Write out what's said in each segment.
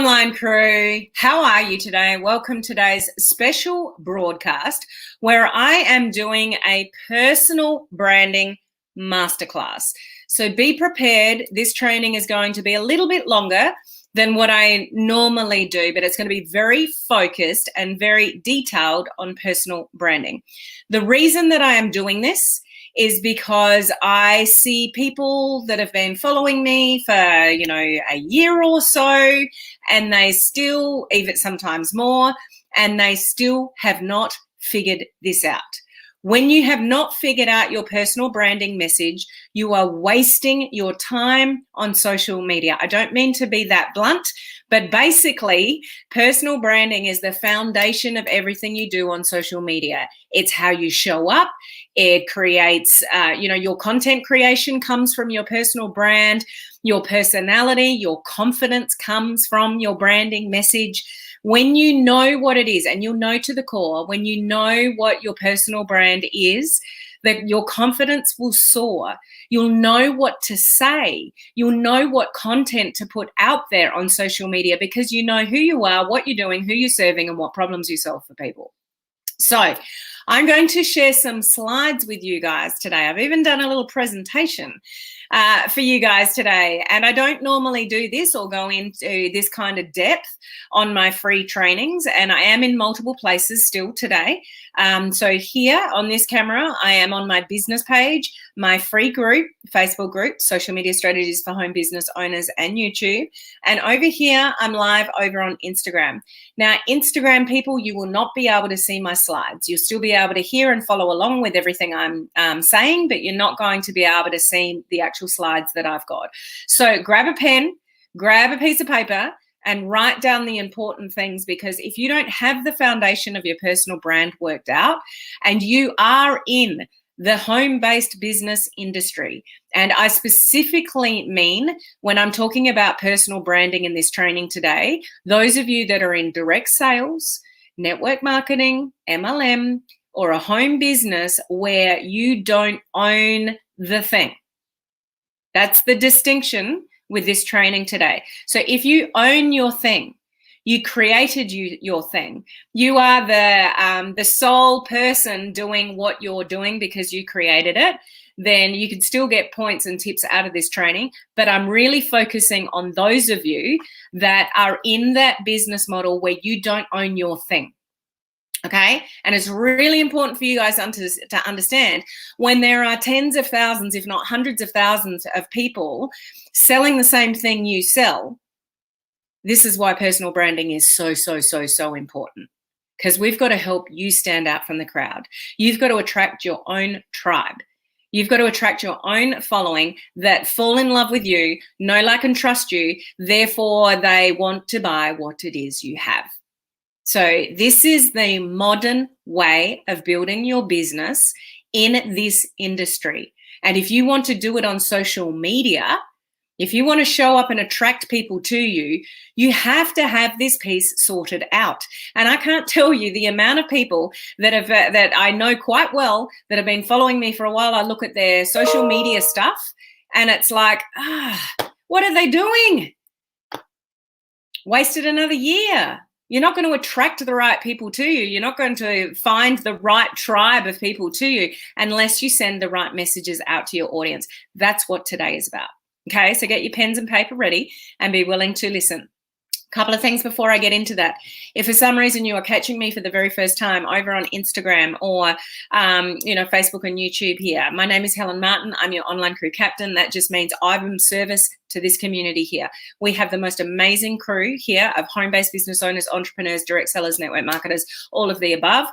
online crew, how are you today? Welcome to today's special broadcast where I am doing a personal branding masterclass. So be prepared. This training is going to be a little bit longer than what I normally do, but it's going to be very focused and very detailed on personal branding. The reason that I am doing this is because I see people that have been following me for, a year or so, and they still, even sometimes more, and they still have not figured this out. When you have not figured out your personal branding message, you are wasting your time on social media. I don't mean to be that blunt, but basically, personal branding is the foundation of everything you do on social media. It's how you show up. It creates, your content creation comes from your personal brand. Your personality, your confidence comes from your branding message. When you know what it is, and you'll know to the core, when you know what your personal brand is, that your confidence will soar. You'll know what to say. You'll know what content to put out there on social media because you know who you are, what you're doing, who you're serving, and what problems you solve for people. So I'm going to share some slides with you guys today. I've even done a little presentation for you guys today. And I don't normally do this or go into this kind of depth on my free trainings. And I am in multiple places still today. So here on this camera, I am on my business page, my free group, Facebook group, Social Media Strategies for Home Business Owners, and YouTube. And over here, I'm live over on Instagram. Now, Instagram people, you will not be able to see my slides. You'll still be able to hear and follow along with everything I'm saying, but you're not going to be able to see the actual slides that I've got. So grab a pen, grab a piece of paper, and write down the important things, because if you don't have the foundation of your personal brand worked out and you are in the home-based business industry, and I specifically mean when I'm talking about personal branding in this training today, those of you that are in direct sales, network marketing, MLM, or a home business where you don't own the thing. That's the distinction with this training today. So if you own your thing, you created your thing, you are the sole person doing what you're doing because you created it, then you can still get points and tips out of this training. But I'm really focusing on those of you that are in that business model where you don't own your thing. Okay, and it's really important for you guys to understand when there are tens of thousands, if not hundreds of thousands of people selling the same thing you sell. This is why personal branding is so important, because we've got to help you stand out from the crowd. You've got to attract your own tribe. You've got to attract your own following that fall in love with you, know, like, and trust you. Therefore, they want to buy what it is you have. So this is the modern way of building your business in this industry. And if you want to do it on social media, if you want to show up and attract people to you, you have to have this piece sorted out. And I can't tell you the amount of people that I know quite well that have been following me for a while. I look at their social media stuff and it's like, what are they doing? Wasted another year. You're not going to attract the right people to you. You're not going to find the right tribe of people to you unless you send the right messages out to your audience. That's what today is about. Okay, so get your pens and paper ready and be willing to listen. A couple of things before I get into that. If for some reason you are catching me for the very first time over on Instagram or, Facebook and YouTube here, my name is Helen Martin. I'm your online crew captain. That just means I'm of service to this community here. We have the most amazing crew here of home-based business owners, entrepreneurs, direct sellers, network marketers, all of the above,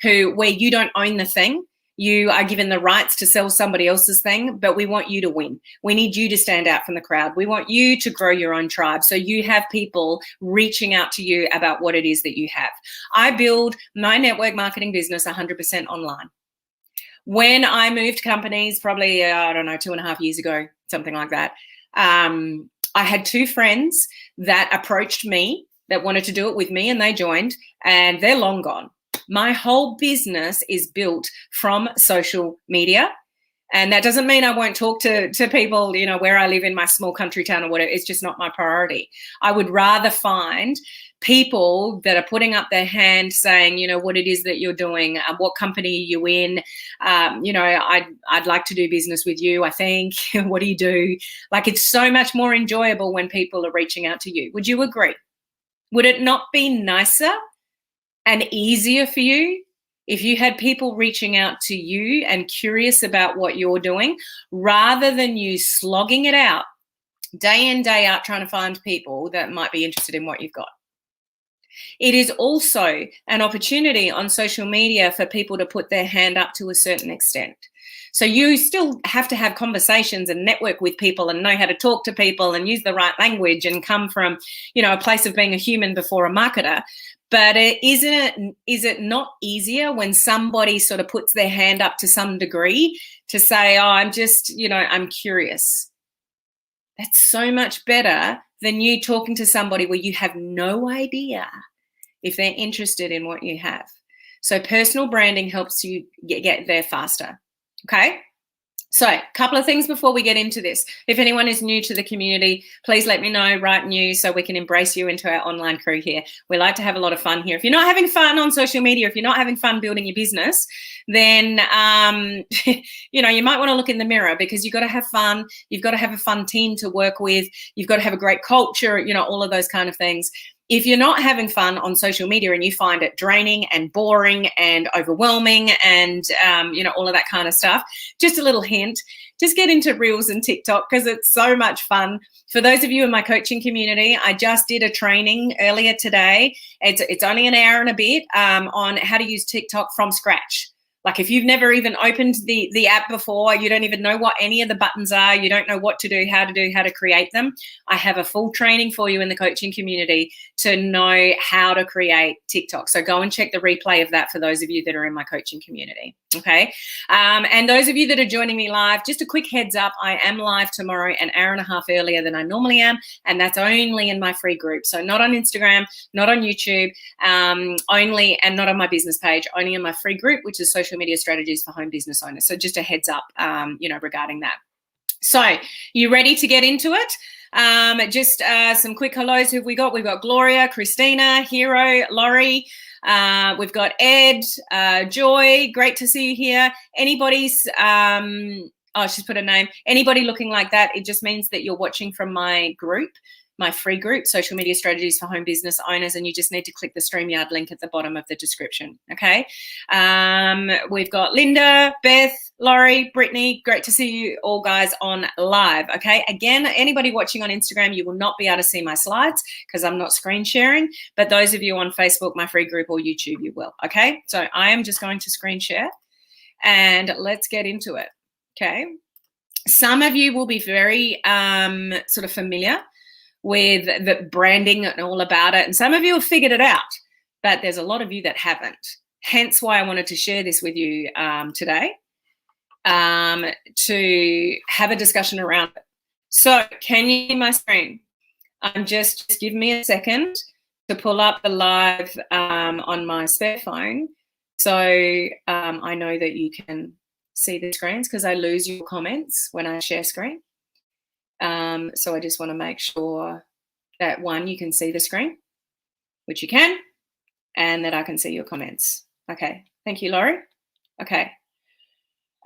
where you don't own the thing. You are given the rights to sell somebody else's thing, but we want you to win. We need you to stand out from the crowd. We want you to grow your own tribe. So you have people reaching out to you about what it is that you have. I build my network marketing business 100% online. When I moved companies, probably, 2.5 years ago, something like that, I had two friends that approached me that wanted to do it with me, and they joined, and they're long gone. My whole business is built from social media. And that doesn't mean I won't talk to people, you know, where I live in my small country town or whatever. It's just not my priority. I would rather find people that are putting up their hand saying, you know, what it is that you're doing, what company are you in, you know, I'd like to do business with you, I think. What do you do? Like, it's so much more enjoyable when people are reaching out to you. Would you agree? Would it not be nicer and easier for you if you had people reaching out to you and curious about what you're doing, rather than you slogging it out day in, day out, trying to find people that might be interested in what you've got? It is also an opportunity on social media for people to put their hand up to a certain extent. So you still have to have conversations and network with people and know how to talk to people and use the right language and come from, you know, a place of being a human before a marketer. But is it not easier when somebody sort of puts their hand up to some degree to say, oh, I'm just, you know, I'm curious? That's so much better than you talking to somebody where you have no idea if they're interested in what you have. So personal branding helps you get there faster. Okay. So a couple of things before we get into this. If anyone is new to the community, please let me know, write new, so we can embrace you into our online crew here. We like to have a lot of fun here. If you're not having fun on social media, if you're not having fun building your business, then, you know, you might want to look in the mirror, because you've got to have fun. You've got to have a fun team to work with. You've got to have a great culture, you know, all of those kind of things. If you're not having fun on social media and you find it draining and boring and overwhelming and, you know, all of that kind of stuff, just a little hint, just get into Reels and TikTok, because it's so much fun. For those of you in my coaching community, I just did a training earlier today. It's only an hour and a bit on how to use TikTok from scratch. Like, if you've never even opened the app before, you don't even know what any of the buttons are, you don't know what to do, how to create them, I have a full training for you in the coaching community to know how to create TikTok. So go and check the replay of that for those of you that are in my coaching community. Okay. And those of you that are joining me live, just a quick heads up, I am live tomorrow an hour and a half earlier than I normally am. And that's only in my free group. So not on Instagram, not on YouTube, only, and not on my business page, only in my free group, which is Social Media Strategies for Home Business Owners. So just a heads up, you know, regarding that. So you ready to get into it? Just some quick hellos. Who have we got? We've got Gloria, Christina, Hero, Laurie. We've got Ed, Joy. Great to see you here. Anybody's, oh, she's put a name. Anybody looking like that, it just means that you're watching from my group, my free group, Social Media Strategies for Home Business Owners, and you just need to click the StreamYard link at the bottom of the description, okay? We've got Linda, Beth, Laurie, Brittany. Great to see you all guys on live, okay? Again, anybody watching on Instagram, you will not be able to see my slides because I'm not screen sharing, but those of you on Facebook, my free group, or YouTube, you will, okay? So I am just going to screen share, and let's get into it, okay? Some of you will be very sort of familiar with the branding and all about it. And some of you have figured it out, but there's a lot of you that haven't. Hence why I wanted to share this with you today, to have a discussion around it. So can you see my screen? Just give me a second to pull up the live on my spare phone, so I know that you can see the screens, because I lose your comments when I share screen. So I just want to make sure that, one, you can see the screen, which you can, and that I can see your comments. Okay. Thank you, Laurie. Okay.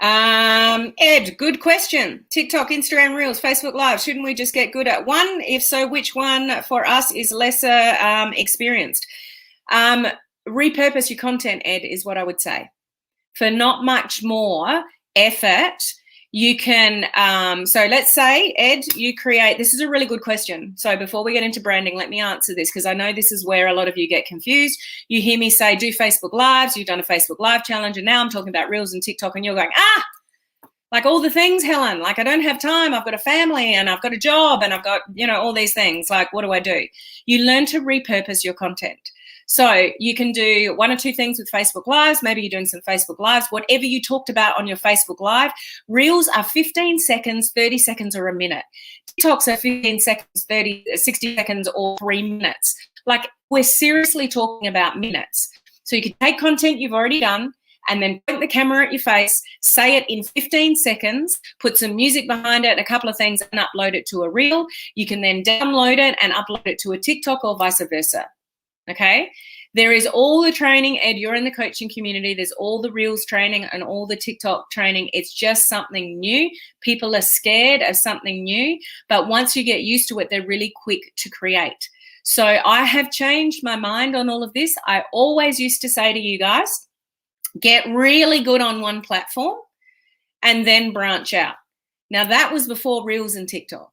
Ed, good question. TikTok, Instagram Reels, Facebook Live. Shouldn't we just get good at one? If so, which one for us is lesser experienced? Repurpose your content, Ed, is what I would say. For not much more effort, you can, so let's say, Ed, you create, this is a really good question. So before we get into branding, let me answer this, because I know this is where a lot of you get confused. You hear me say, do Facebook Lives, you've done a Facebook Live challenge, and now I'm talking about Reels and TikTok, and you're going, like all the things, Helen, like I don't have time, I've got a family, and I've got a job, and I've got, you know, all these things, like what do I do? You learn to repurpose your content. So you can do one or two things with Facebook Lives. Maybe you're doing some Facebook Lives, whatever you talked about on your Facebook Live. Reels are 15 seconds, 30 seconds, or a minute. TikToks are 15 seconds, 30, 60 seconds, or 3 minutes. Like, we're seriously talking about minutes. So you can take content you've already done, and then point the camera at your face, say it in 15 seconds, put some music behind it, a couple of things, and upload it to a reel. You can then download it and upload it to a TikTok or vice versa. Okay? There is all the training, Ed, you're in the coaching community. There's all the Reels training and all the TikTok training. It's just something new. People are scared of something new, but once you get used to it, they're really quick to create. So I have changed my mind on all of this. I always used to say to you guys, get really good on one platform and then branch out. Now that was before Reels and TikTok.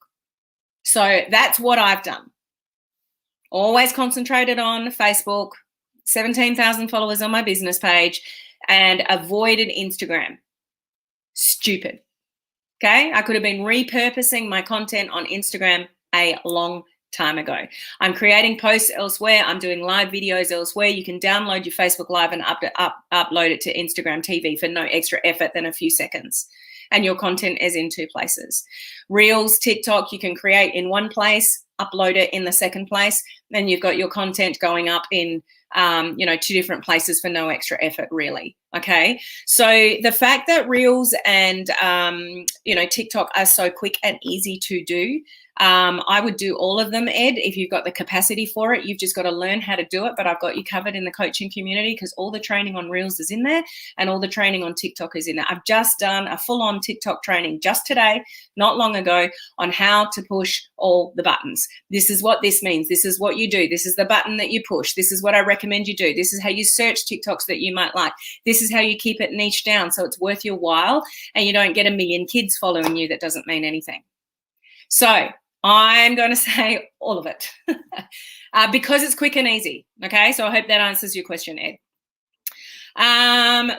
So that's what I've done. Always concentrated on Facebook, 17,000 followers on my business page, and avoided Instagram. Stupid. Okay? I could have been repurposing my content on Instagram a long time ago. I'm creating posts elsewhere. I'm doing live videos elsewhere. You can download your Facebook Live and upload it to Instagram TV for no extra effort than a few seconds. And your content is in 2 places. Reels, TikTok, you can create in one place, upload it in the second place, then you've got your content going up in 2 different places for no extra effort, really. Okay, so the fact that Reels and TikTok are so quick and easy to do, I would do all of them, Ed, if you've got the capacity for it. You've just got to learn how to do it, but I've got you covered in the coaching community because all the training on Reels is in there and all the training on TikTok is in there. I've just done a full-on TikTok training just today, not long ago, on how to push all the buttons. This is what this means. This is what you do. This is the button that you push. This is what I recommend you do. This is how you search TikToks that you might like. This is how you keep it niche down so it's worth your while and you don't get a million kids following you that doesn't mean anything. So I'm going to say all of it because it's quick and easy. Okay, so I hope that answers your question, Ed.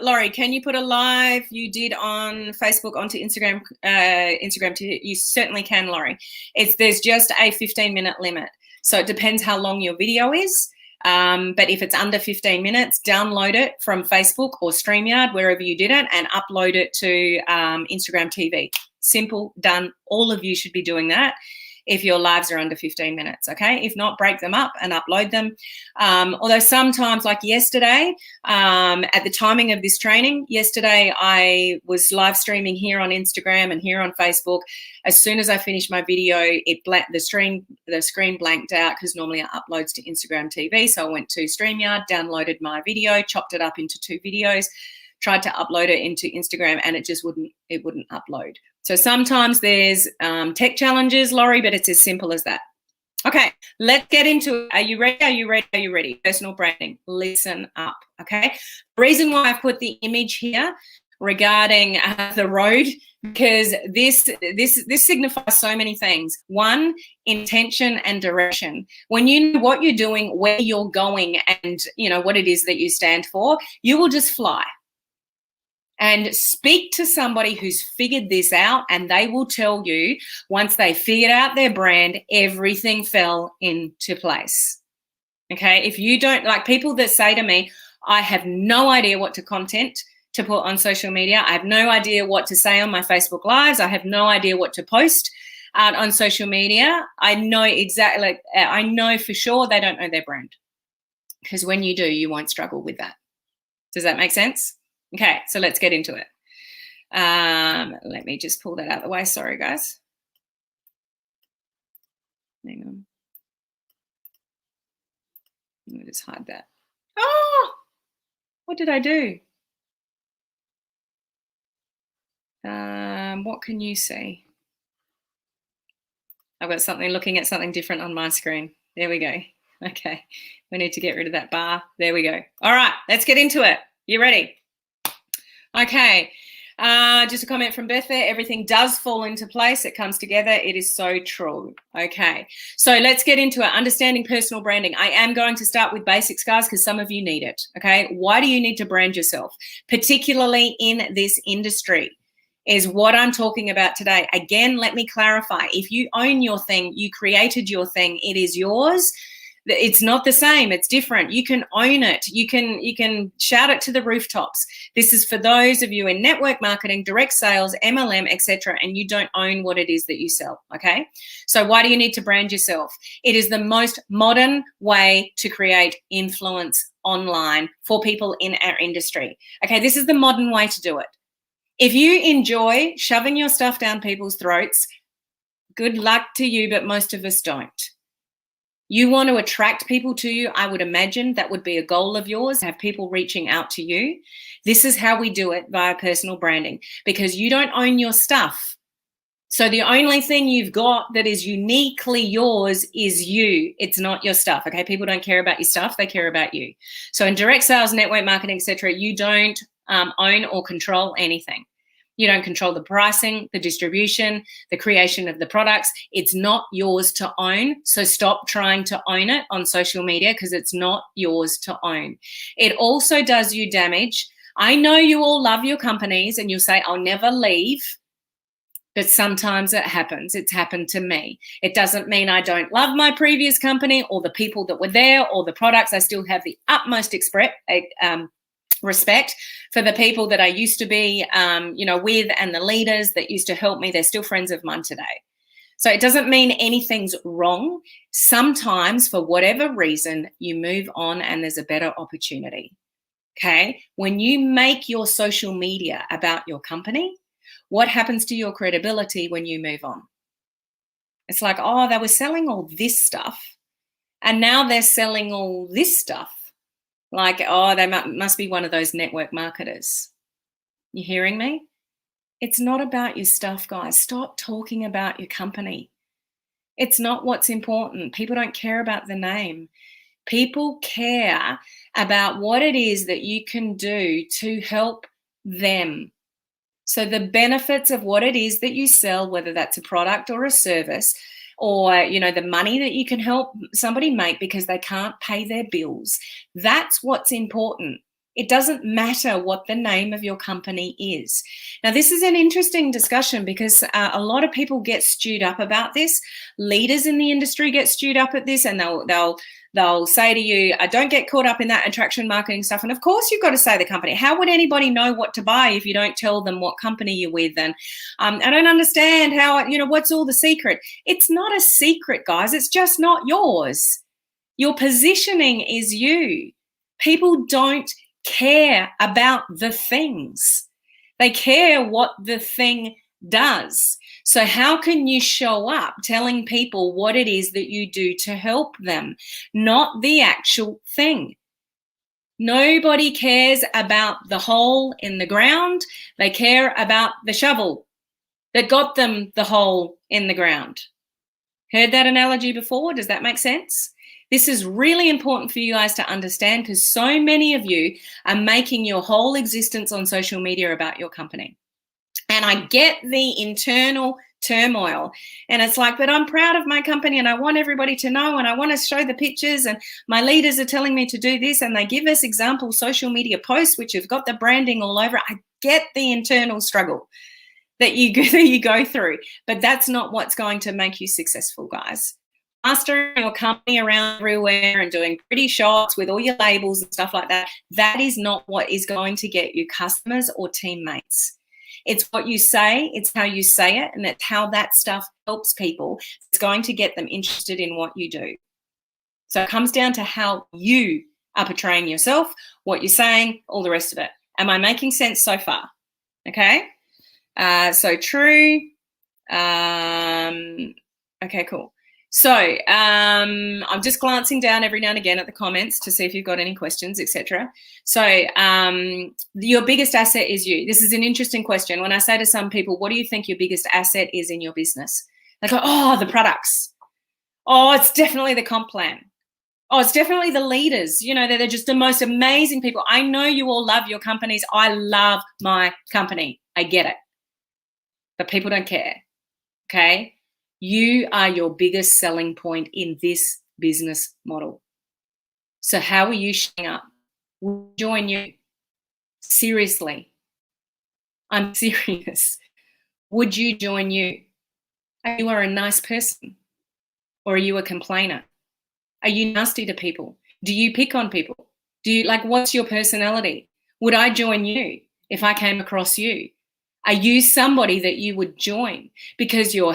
Laurie, can you put a live you did on Facebook onto Instagram? You certainly can, Laurie. There's just a 15-minute limit, so it depends how long your video is. But if it's under 15 minutes, download it from Facebook or StreamYard, wherever you did it, and upload it to Instagram TV. Simple, done. All of you should be doing that if your lives are under 15 minutes, okay? If not, break them up and upload them. Although sometimes, like yesterday, at the timing of this training, yesterday I was live streaming here on Instagram and here on Facebook. As soon as I finished my video, the screen blanked out because normally it uploads to Instagram TV. So I went to StreamYard, downloaded my video, chopped it up into 2 videos, tried to upload it into Instagram, and it wouldn't upload. So sometimes there's tech challenges, Laurie, but it's as simple as that. Okay, let's get into it. Are you ready? Are you ready? Are you ready? Personal branding. Listen up, okay? The reason why I've put the image here regarding the road, because this signifies so many things. 1, intention and direction. When you know what you're doing, where you're going, and what it is that you stand for, you will just fly. And speak to somebody who's figured this out, and they will tell you once they figured out their brand, everything fell into place. Okay, if you don't, like people that say to me, I have no idea what content to put on social media. I have no idea what to say on my Facebook Lives. I have no idea what to post out on social media. I know exactly, I know for sure they don't know their brand, because when you do, you won't struggle with that. Does that make sense? Okay, so let's get into it. Let me just pull that out of the way. Sorry, guys. Hang on. Let me just hide that. Oh, what did I do? What can you see? I've got something looking at something different on my screen. There we go. Okay, we need to get rid of that bar. There we go. All right, let's get into it. You ready? Okay, just a comment from Beth there. Everything does fall into place. It comes together. It is so true. Okay, so let's get into it. Understanding personal branding. I am going to start with basics, guys, because some of you need it. Okay, why do you need to brand yourself, particularly in this industry? Is what I'm talking about today. Again, let me clarify. If you own your thing, you created your thing, it is yours. It's not the same. It's different. You can own it. You can shout it to the rooftops. This is for those of you in network marketing, direct sales, MLM, etc., and you don't own what it is that you sell, okay? So why do you need to brand yourself? It is the most modern way to create influence online for people in our industry. Okay, this is the modern way to do it. If you enjoy shoving your stuff down people's throats, good luck to you, but most of us don't. You want to attract people to you. I would imagine that would be a goal of yours, have people reaching out to you. This is how we do it via personal branding, because you don't own your stuff. So the only thing you've got that is uniquely yours is you. It's not your stuff, okay? People don't care about your stuff. They care about you. So in direct sales, network marketing, etc., you don't own or control anything. You don't control the pricing, the distribution, the creation of the products. It's not yours to own. So stop trying to own it on social media, because it's not yours to own. It also does you damage. I know you all love your companies and you'll say, I'll never leave. But sometimes it happens. It's happened to me. It doesn't mean I don't love my previous company or the people that were there or the products. I still have the utmost respect for the people that I used to be, with, and the leaders that used to help me. They're still friends of mine today. So it doesn't mean anything's wrong. Sometimes, for whatever reason, you move on and there's a better opportunity. Okay? When you make your social media about your company, what happens to your credibility when you move on? It's like, oh, they were selling all this stuff and now they're selling all this stuff. Like, oh, they must be one of those network marketers. You hearing me? It's not about your stuff, guys. Stop talking about your company. It's not what's important. People don't care about the name. People care about what it is that you can do to help them. So the benefits of what it is that you sell, whether that's a product or a service, or, the money that you can help somebody make because they can't pay their bills. That's what's important. It doesn't matter what the name of your company is. Now, this is an interesting discussion because a lot of people get stewed up about this. Leaders in the industry get stewed up at this, and they'll say to you, don't get caught up in that attraction marketing stuff. And of course, you've got to say the company. How would anybody know what to buy if you don't tell them what company you're with? And I don't understand how, what's all the secret? It's not a secret, guys. It's just not yours. Your positioning is you. People don't care about the things. They care what the thing does. So how can you show up telling people what it is that you do to help them, not the actual thing? Nobody cares about the hole in the ground. They care about the shovel that got them the hole in the ground. Heard that analogy before? Does that make sense? This is really important for you guys to understand, because so many of you are making your whole existence on social media about your company. And I get the internal turmoil. And it's like, but I'm proud of my company and I want everybody to know and I want to show the pictures, and my leaders are telling me to do this, and they give us example social media posts which have got the branding all over it. I get the internal struggle that you go through, but that's not what's going to make you successful, guys. Mastering your company around everywhere and doing pretty shots with all your labels and stuff like that, that is not what is going to get you customers or teammates. It's what you say, it's how you say it, and it's how that stuff helps people. It's going to get them interested in what you do. So it comes down to how you are portraying yourself, what you're saying, all the rest of it. Am I making sense so far? Okay. So true. Okay, cool. So I'm just glancing down every now and again at the comments to see if you've got any questions, etc. So your biggest asset is you. This is an interesting question. When I say to some people, what do you think your biggest asset is in your business? They go, oh, the products. Oh, it's definitely the comp plan. Oh, it's definitely the leaders. They're just the most amazing people. I know you all love your companies. I love my company. I get it. But people don't care. Okay? You are your biggest selling point in this business model. So how are you showing up? We'll join you. Seriously. I'm serious. Would you join you? Are you a nice person? Or are you a complainer? Are you nasty to people? Do you pick on people? What's your personality? Would I join you if I came across you? Are you somebody that you would join because you're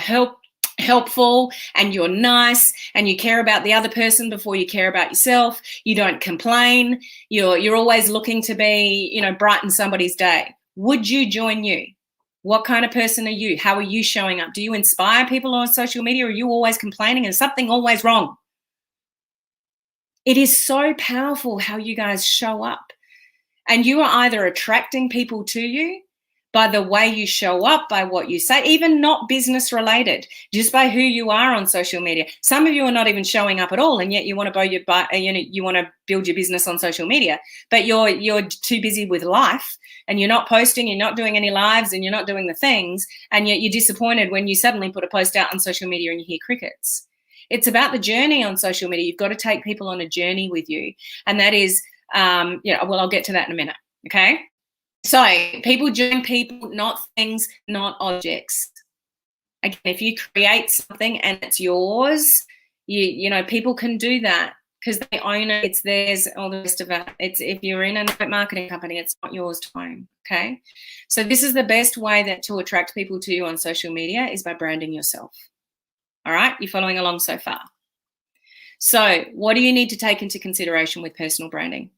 helpful and you're nice and you care about the other person before you care about yourself, you don't complain, you're always looking to be, brighten somebody's day, would you join you? What kind of person are you? How are you showing up? Do you inspire people on social media, or are you always complaining and something always wrong? It is so powerful how you guys show up. And you are either attracting people to you by the way you show up, by what you say, even not business related, just by who you are on social media. Some of you are not even showing up at all, and yet you want to build your business on social media, but you're too busy with life, and you're not posting, you're not doing any lives, and you're not doing the things, and yet you're disappointed when you suddenly put a post out on social media and you hear crickets. It's about the journey on social media. You've got to take people on a journey with you, and that is, I'll get to that in a minute. Okay. So people join people, not things, not objects. Again, if you create something and it's yours, people can do that because they own it, it's theirs, all the rest of it. It's, if you're in a network marketing company, it's not yours to own. Okay. So this is the best way to attract people to you on social media is by branding yourself. All right. You're following along so far. So what do you need to take into consideration with personal branding?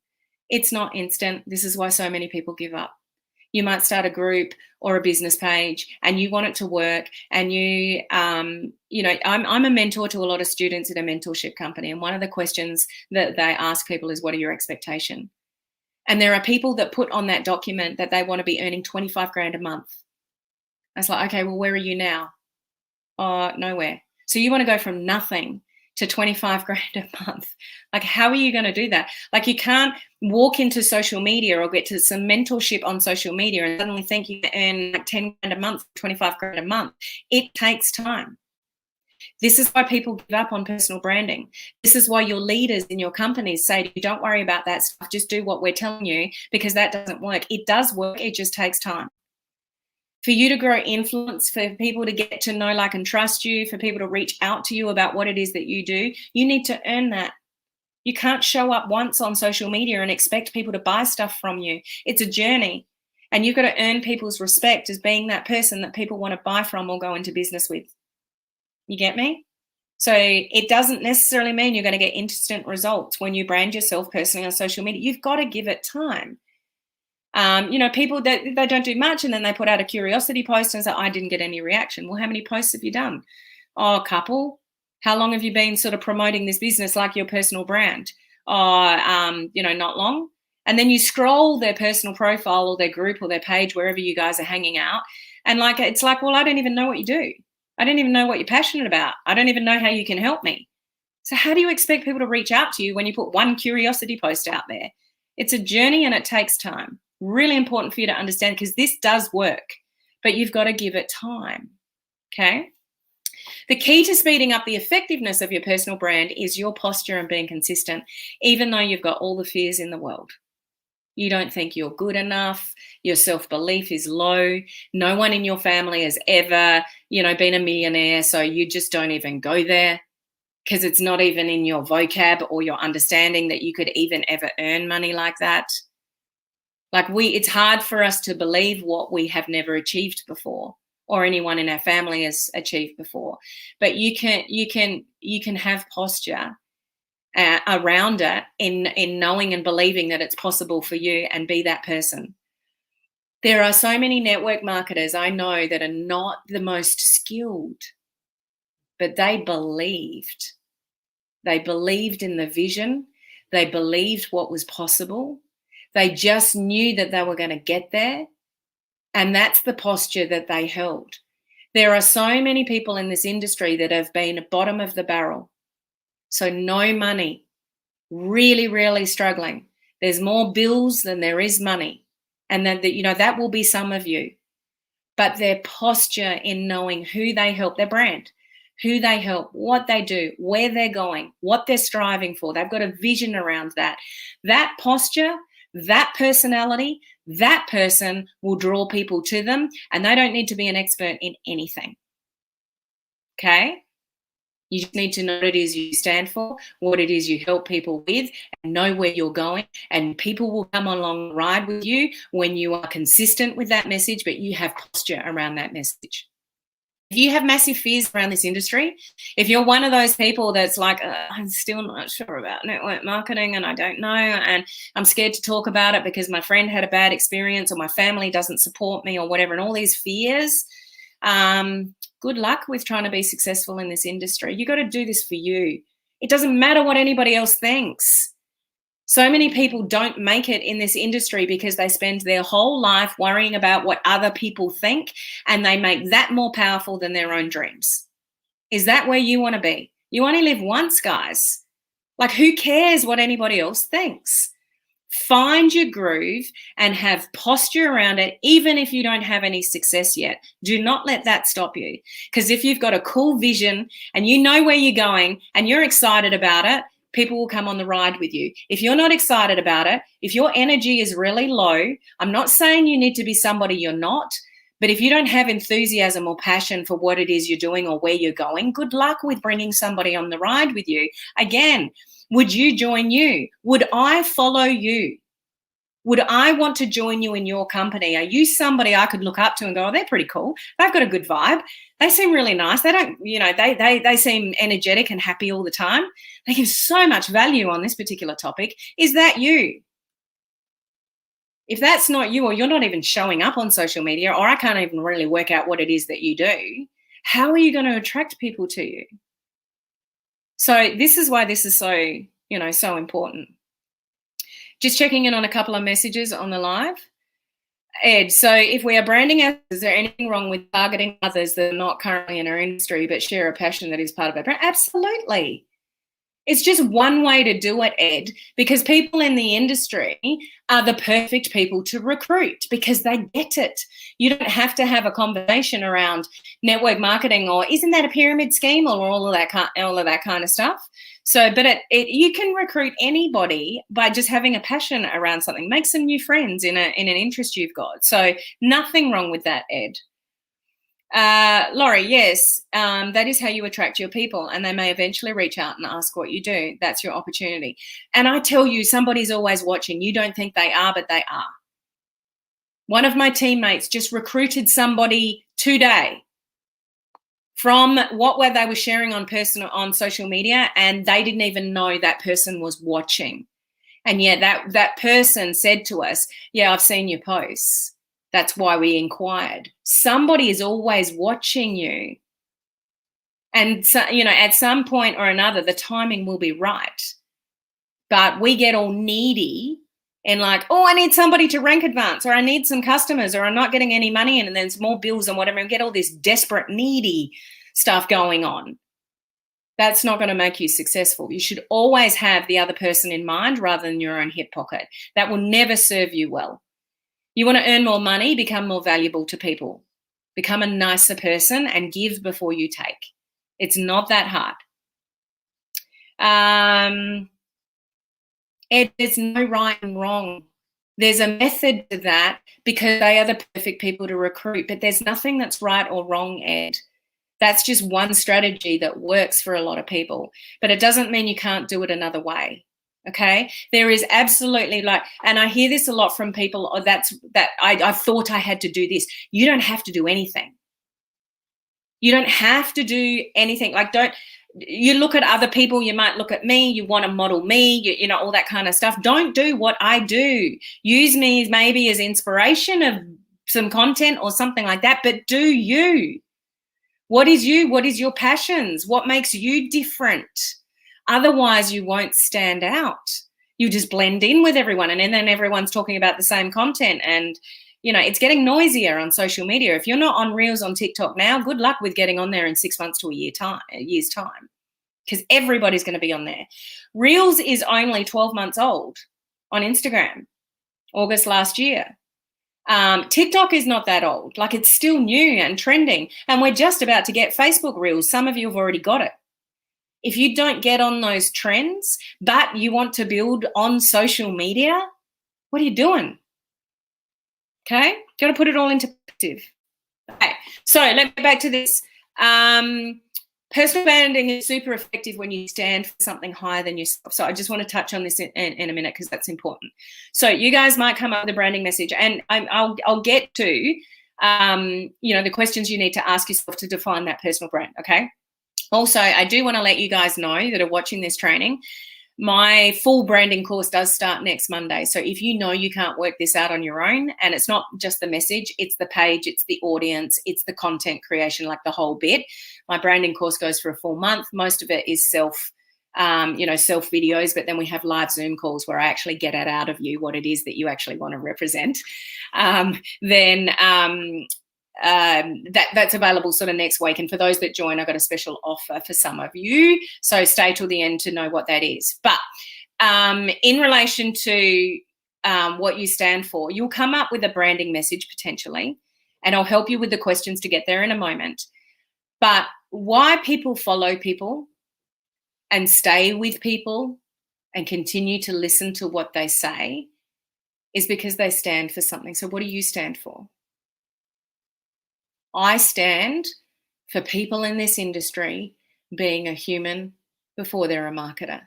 It's not instant. This is why so many people give up. You might start a group or a business page and you want it to work, and I'm a mentor to a lot of students at a mentorship company, and one of the questions that they ask people is, what are your expectations? And there are people that put on that document that they want to be earning 25 grand a month. I was like, okay, well, where are you now? Oh, nowhere. So you want to go from nothing to 25 grand a month. Like, how are you going to do that? Like, you can't walk into social media or get to some mentorship on social media and suddenly think you can earn like 10 grand a month, 25 grand a month. It takes time. This is why people give up on personal branding. This is why your leaders in your companies say to you, don't worry about that stuff, just do what we're telling you, because that doesn't work. It does work, it just takes time. For you to grow influence, for people to get to know, like, and trust you, for people to reach out to you about what it is that you do, you need to earn that. You can't show up once on social media and expect people to buy stuff from you. It's a journey, and you've got to earn people's respect as being that person that people want to buy from or go into business with. You get me? So it doesn't necessarily mean you're going to get instant results when you brand yourself personally on social media. You've got to give it time. People that they don't do much, and then they put out a curiosity post and say, I didn't get any reaction. Well, how many posts have you done? Oh, a couple. How long have you been sort of promoting this business like your personal brand? Oh, not long. And then you scroll their personal profile or their group or their page, wherever you guys are hanging out. And it's like, well, I don't even know what you do. I don't even know what you're passionate about. I don't even know how you can help me. So how do you expect people to reach out to you when you put one curiosity post out there? It's a journey and it takes time. Really important for you to understand, because this does work, but you've got to give it time. Okay. The key to speeding up the effectiveness of your personal brand is your posture and being consistent, even though you've got all the fears in the world. You don't think you're good enough. Your self-belief is low. No one in your family has ever, been a millionaire. So you just don't even go there, because it's not even in your vocab or your understanding that you could even ever earn money like that. It's hard for us to believe what we have never achieved before, or anyone in our family has achieved before. But you can have posture around it in knowing and believing that it's possible for you, and be that person. There are so many network marketers I know that are not the most skilled, but they believed. They believed in the vision. They believed what was possible. They just knew that they were going to get there. And that's the posture that they held. There are so many people in this industry that have been bottom of the barrel. So no money, really, really struggling. There's more bills than there is money. And that will be some of you. But their posture in knowing who they help, their brand, who they help, what they do, where they're going, what they're striving for. They've got a vision around that. That posture, that personality, that person will draw people to them, and they don't need to be an expert in anything. Okay? You just need to know what it is you stand for, what it is you help people with, and know where you're going. And people will come along and ride with you when you are consistent with that message, but you have posture around that message. If you have massive fears around this industry, if you're one of those people that's like, I'm still not sure about network marketing and I don't know, and I'm scared to talk about it because my friend had a bad experience or my family doesn't support me or whatever, and all these fears, good luck with trying to be successful in this industry. You got to do this for you. It doesn't matter what anybody else thinks. So many people don't make it in this industry because they spend their whole life worrying about what other people think, and they make that more powerful than their own dreams. Is that where you want to be? You only live once, guys. Like, who cares what anybody else thinks? Find your groove and have posture around it, even if you don't have any success yet. Do not let that stop you. Because if you've got a cool vision and you know where you're going and you're excited about it, people will come on the ride with you. If you're not excited about it, if your energy is really low, I'm not saying you need to be somebody you're not, but if you don't have enthusiasm or passion for what it is you're doing or where you're going, good luck with bringing somebody on the ride with you. Again, would you join you? Would I follow you? Would I want to join you in your company? Are you somebody I could look up to and go, oh, they're pretty cool. They've got a good vibe. They seem really nice. They don't, they seem energetic and happy all the time. They give so much value on this particular topic. Is that you? If that's not you, or you're not even showing up on social media, or I can't even really work out what it is that you do, how are you going to attract people to you? So this is why this is so, so important. Just checking in on a couple of messages on the live. Ed, so if we are branding ourselves, is there anything wrong with targeting others that are not currently in our industry but share a passion that is part of our brand? Absolutely. It's just one way to do it, Ed, because people in the industry are the perfect people to recruit because they get it. You don't have to have a conversation around network marketing or isn't that a pyramid scheme or all of that kind of stuff. So, but you can recruit anybody by just having a passion around something. Make some new friends in an interest you've got. So nothing wrong with that, Ed. Laurie, yes, that is how you attract your people, and they may eventually reach out and ask what you do. That's your opportunity. And I tell you, somebody's always watching. You don't think they are, but they are. One of my teammates just recruited somebody today from what they were sharing on social media, and they didn't even know that person was watching. And yet that person said to us, yeah, I've seen your posts. That's why we inquired. Somebody is always watching you. And, so, at some point or another, the timing will be right. But we get all needy and like, oh, I need somebody to rank advance, or I need some customers, or I'm not getting any money in, and there's more bills and whatever, and get all this desperate, needy stuff going on. That's not going to make you successful. You should always have the other person in mind rather than your own hip pocket. That will never serve you well. You want to earn more money, become more valuable to people. Become a nicer person and give before you take. It's not that hard. Ed, there's no right and wrong. There's a method to that because they are the perfect people to recruit, but there's nothing that's right or wrong, Ed. That's just one strategy that works for a lot of people, but it doesn't mean you can't do it another way. Okay, there is absolutely and I hear this a lot from people. Oh, I thought I had to do this. You don't have to do anything. You don't have to do anything. You look at other people. You might look at me. You want to model me. All that kind of stuff. Don't do what I do. Use me maybe as inspiration of some content or something like that. But do you? What is you? What is your passions? What makes you different? Otherwise, you won't stand out. You just blend in with everyone, and then everyone's talking about the same content. And, it's getting noisier on social media. If you're not on Reels on TikTok now, good luck with getting on there in 6 months to a year's time, because everybody's going to be on there. Reels is only 12 months old on Instagram, August last year. TikTok is not that old. It's still new and trending, and we're just about to get Facebook Reels. Some of you have already got it. If you don't get on those trends, but you want to build on social media, what are you doing? Okay, got to put it all into perspective. Okay, so let's go back to this. Personal branding is super effective when you stand for something higher than yourself. So I just want to touch on this in a minute because that's important. So you guys might come up with a branding message, and I'll get to the questions you need to ask yourself to define that personal brand, okay? Also, I do want to let you guys know that are watching this training, my full branding course does start next Monday. So if you know you can't work this out on your own, and it's not just the message, it's the page, it's the audience, it's the content creation, like the whole bit. My branding course goes for a full month. Most of it is self videos, but then we have live Zoom calls where I actually get it out of you what it is that you actually want to represent. That's available sort of next week. And for those that join, I've got a special offer for some of you. So stay till the end to know what that is. But in relation to what you stand for, you'll come up with a branding message potentially, and I'll help you with the questions to get there in a moment. But why people follow people and stay with people and continue to listen to what they say is because they stand for something. So what do you stand for? I stand for people in this industry being a human before they're a marketer.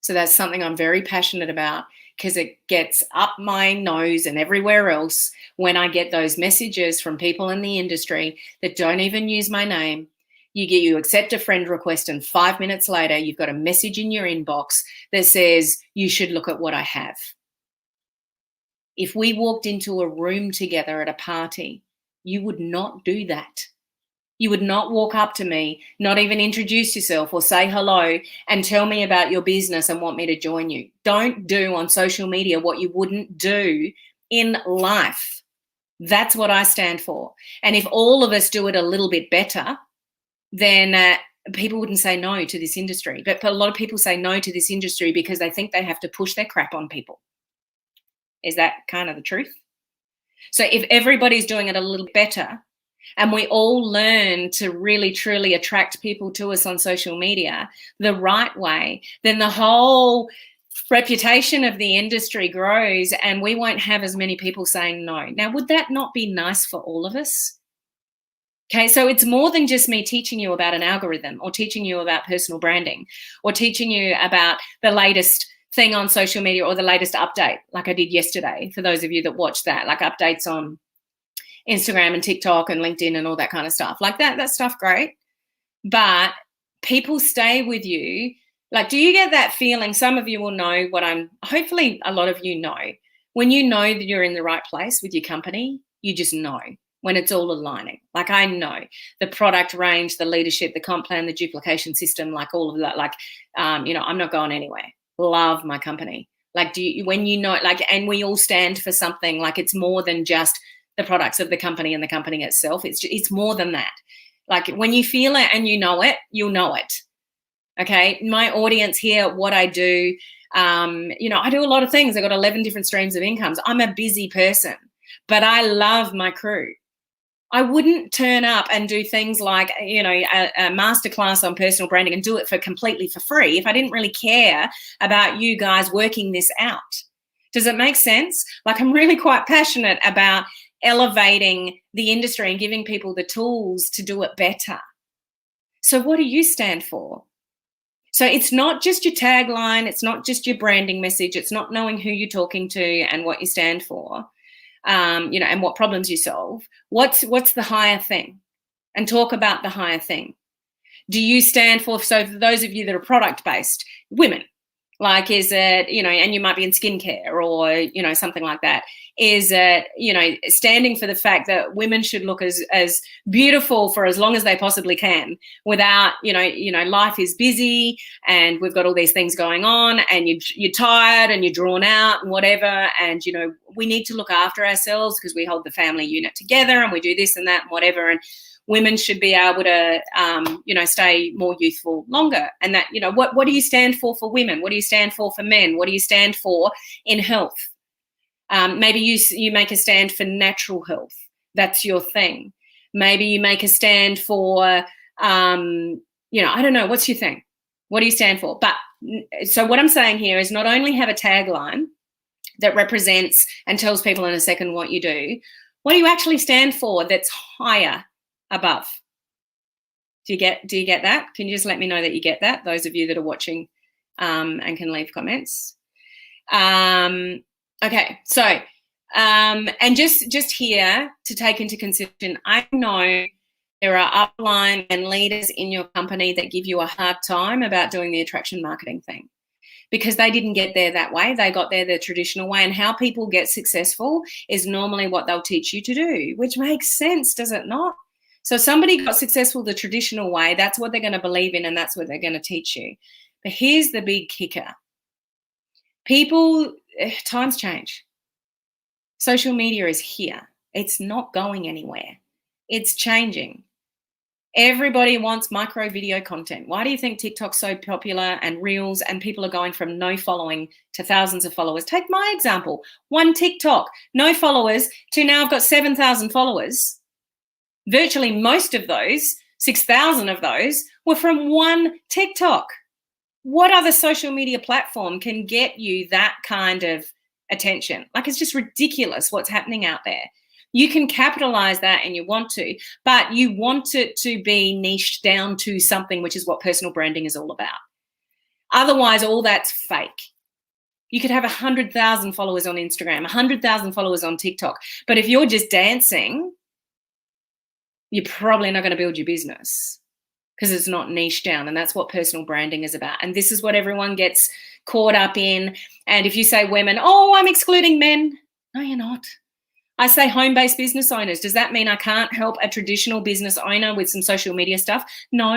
So that's something I'm very passionate about, because it gets up my nose and everywhere else when I get those messages from people in the industry that don't even use my name. You accept a friend request, and 5 minutes later, you've got a message in your inbox that says, you should look at what I have. If we walked into a room together at a party, you would not do that. You would not walk up to me, not even introduce yourself or say hello and tell me about your business and want me to join you. Don't do on social media what you wouldn't do in life. That's what I stand for. And if all of us do it a little bit better, then people wouldn't say no to this industry. But a lot of people say no to this industry because they think they have to push their crap on people. Is that kind of the truth? So if everybody's doing it a little better and we all learn to really, truly attract people to us on social media the right way, then the whole reputation of the industry grows and we won't have as many people saying no. Now, would that not be nice for all of us? Okay, so it's more than just me teaching you about an algorithm or teaching you about personal branding or teaching you about the latest thing on social media or the latest update, like I did yesterday, for those of you that watched that, like updates on Instagram and TikTok and LinkedIn and all that kind of stuff. Like that stuff, great. But people stay with you. Like, do you get that feeling? Some of you will know hopefully a lot of you know, when you know that you're in the right place with your company, you just know when it's all aligning. Like, I know the product range, the leadership, the comp plan, the duplication system, like all of that, like, I'm not going anywhere. Love my company. Like, when you know, like, and we all stand for something, like it's more than just the products of the company and the company itself. It's more than that. Like, when you feel it and you know it, you'll know it. Okay. My audience here, what I do, I do a lot of things. I've got 11 different streams of incomes. I'm a busy person, but I love my crew. I wouldn't turn up and do things like, a masterclass on personal branding and do it completely for free if I didn't really care about you guys working this out. Does it make sense? Like, I'm really quite passionate about elevating the industry and giving people the tools to do it better. So what do you stand for? So it's not just your tagline. It's not just your branding message. It's not knowing who you're talking to and what you stand for. And what problems you solve. What's the higher thing? And talk about the higher thing. Do you stand for, so for those of you that are product-based, women, like, is it, and you might be in skincare or, something like that, is it, standing for the fact that women should look as beautiful for as long as they possibly can without, life is busy and we've got all these things going on and you're tired and you're drawn out and whatever. And, we need to look after ourselves because we hold the family unit together and we do this and that and whatever. And women should be able to, stay more youthful longer. And that, what do you stand for women? What do you stand for men? What do you stand for in health? Maybe you make a stand for natural health. That's your thing. Maybe you make a stand for, I don't know. What's your thing? What do you stand for? But so what I'm saying here is not only have a tagline that represents and tells people in a second what you do, what do you actually stand for that's higher above? Do you get that? Can you just let me know that you get that? Those of you that are watching and can leave comments. Okay, so And just here to take into consideration, I know there are upline and leaders in your company that give you a hard time about doing the attraction marketing thing because they didn't get there that way. They got there the traditional way. And how people get successful is normally what they'll teach you to do, which makes sense, does it not? So if somebody got successful the traditional way, that's what they're going to believe in and that's what they're going to teach you. But here's the big kicker. Times change. Social media is here. It's not going anywhere. It's changing. Everybody wants micro video content. Why do you think TikTok's so popular and Reels and people are going from no following to thousands of followers? Take my example. One TikTok, no followers, to now I've got 7,000 followers. Virtually most of those, 6,000 of those, were from one TikTok. What other social media platform can get you that kind of attention? Like, it's just ridiculous what's happening out there. You can capitalize that and you want to, but you want it to be niched down to something, which is what personal branding is all about. Otherwise, all that's fake. You could have 100,000 followers on Instagram, 100,000 followers on TikTok, but if you're just dancing, you're probably not going to build your business because it's not niche down, and that's what personal branding is about. And this is what everyone gets caught up in. And if you say women, oh, I'm excluding men. No, you're not. I say home-based business owners. Does that mean I can't help a traditional business owner with some social media stuff? No.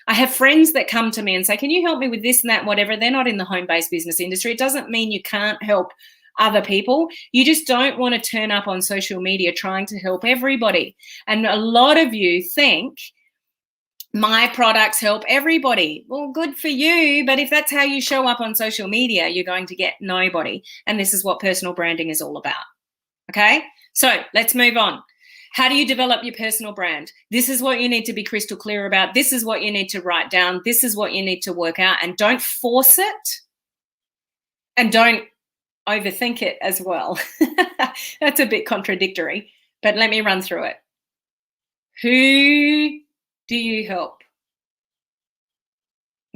I have friends that come to me and say, can you help me with this and that, whatever? They're not in the home-based business industry. It doesn't mean you can't help other people. You just don't want to turn up on social media trying to help everybody. And a lot of you think my products help everybody. Well, good for you. But if that's how you show up on social media, you're going to get nobody. And this is what personal branding is all about. Okay? So let's move on. How do you develop your personal brand? This is what you need to be crystal clear about. This is what you need to write down. This is what you need to work out. And don't force it. And don't overthink it as well. That's a bit contradictory, but let me run through it. Who do you help?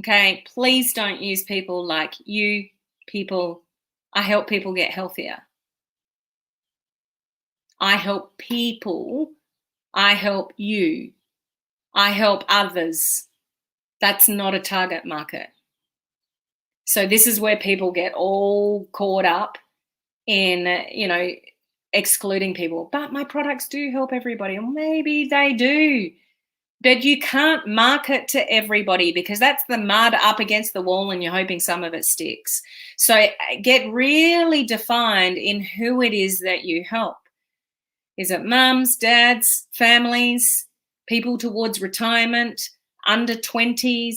Okay, please don't use people like you people. I help people get healthier. I help people. I help you. I help others. That's not a target market. So this is where people get all caught up in, excluding people. But my products do help everybody. Or maybe they do. But you can't market to everybody because that's the mud up against the wall and you're hoping some of it sticks. So get really defined in who it is that you help. Is it mums, dads, families, people towards retirement, under 20s,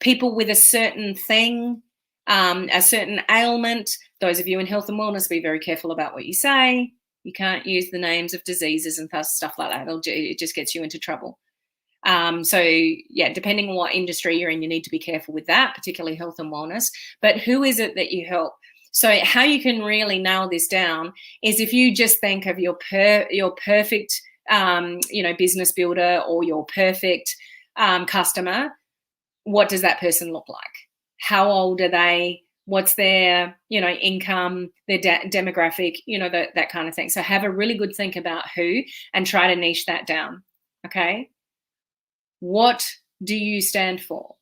people with a certain thing, a certain ailment? Those of you in health and wellness, be very careful about what you say. You can't use the names of diseases and stuff like that. It just gets you into trouble. So yeah, depending on what industry you're in, you need to be careful with that, particularly health and wellness. But who is it that you help? So how you can really nail this down is if you just think of your perfect, business builder or your perfect customer, what does that person look like? How old are they? What's their, income, their demographic, that kind of thing. So have a really good think about who and try to niche that down. Okay. What do you stand for?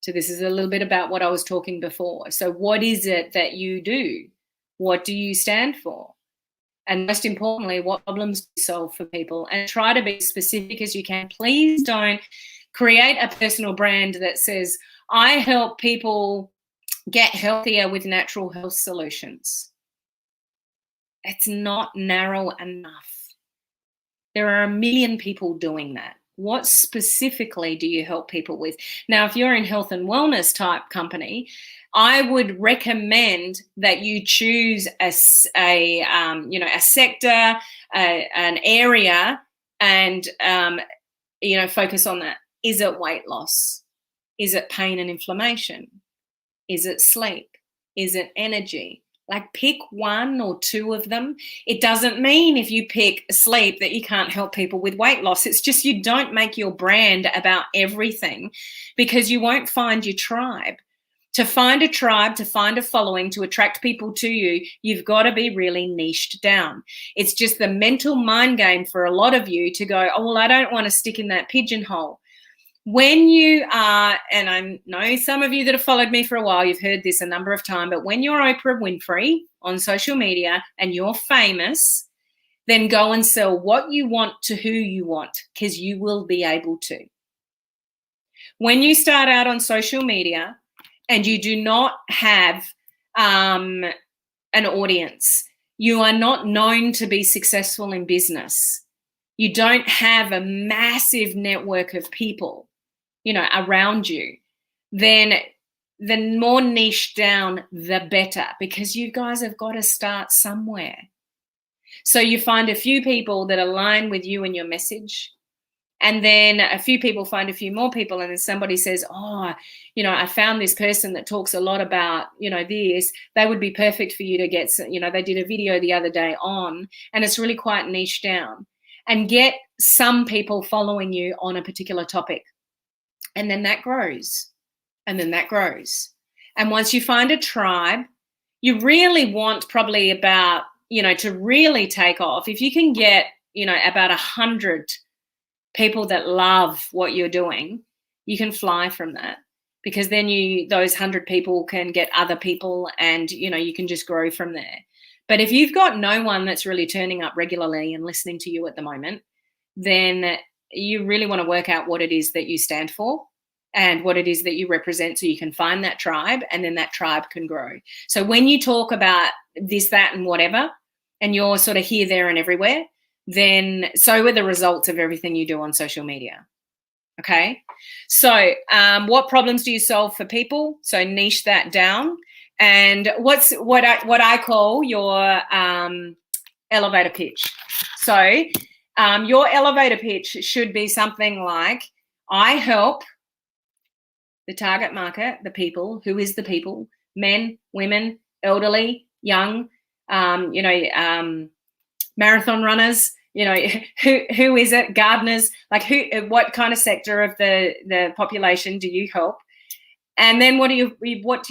So this is a little bit about what I was talking before. So what is it that you do? What do you stand for? And most importantly, what problems do you solve for people? And try to be as specific as you can. Please don't create a personal brand that says, I help people get healthier with natural health solutions. It's not narrow enough. There are a million people doing that. What specifically do you help people with? Now, if you're in health and wellness type company, I would recommend that you choose a sector, an area, and focus on that. Is it weight loss? Is it pain and inflammation? Is it sleep? Is it energy? Like, pick one or two of them. It doesn't mean if you pick sleep that you can't help people with weight loss. It's just you don't make your brand about everything because you won't find your tribe. To find a tribe, to find a following, to attract people to you, you've got to be really niched down. It's just the mental mind game for a lot of you to go, oh, well, I don't want to stick in that pigeonhole. When you are, and I know some of you that have followed me for a while, you've heard this a number of times, but when you're Oprah Winfrey on social media and you're famous, then go and sell what you want to who you want, because you will be able to. When you start out on social media and you do not have an audience, you are not known to be successful in business, you don't have a massive network of people, around you, then the more niche down, the better, because you guys have got to start somewhere. So you find a few people that align with you and your message, and then a few people find a few more people, and then somebody says, oh, I found this person that talks a lot about, this, they would be perfect for you to get, they did a video the other day on, and it's really quite niche down, and get some people following you on a particular topic. And then that grows, and then that grows. And once you find a tribe, you really want probably about, to really take off, if you can get, about 100 people that love what you're doing, you can fly from that, because then those 100 people can get other people, and, you can just grow from there. But if you've got no one that's really turning up regularly and listening to you at the moment, then you really want to work out what it is that you stand for and what it is that you represent, so you can find that tribe, and then that tribe can grow. So when you talk about this, that, and whatever, and you're sort of here, there, and everywhere, then so are the results of everything you do on social media. Okay. So what problems do you solve for people? So niche that down. And what I call your elevator pitch. So your elevator pitch should be something like, I help the target market, the people. Who is the people? Men, women, elderly, young, marathon runners, who is it? Gardeners, like what kind of sector of the population do you help? And then what do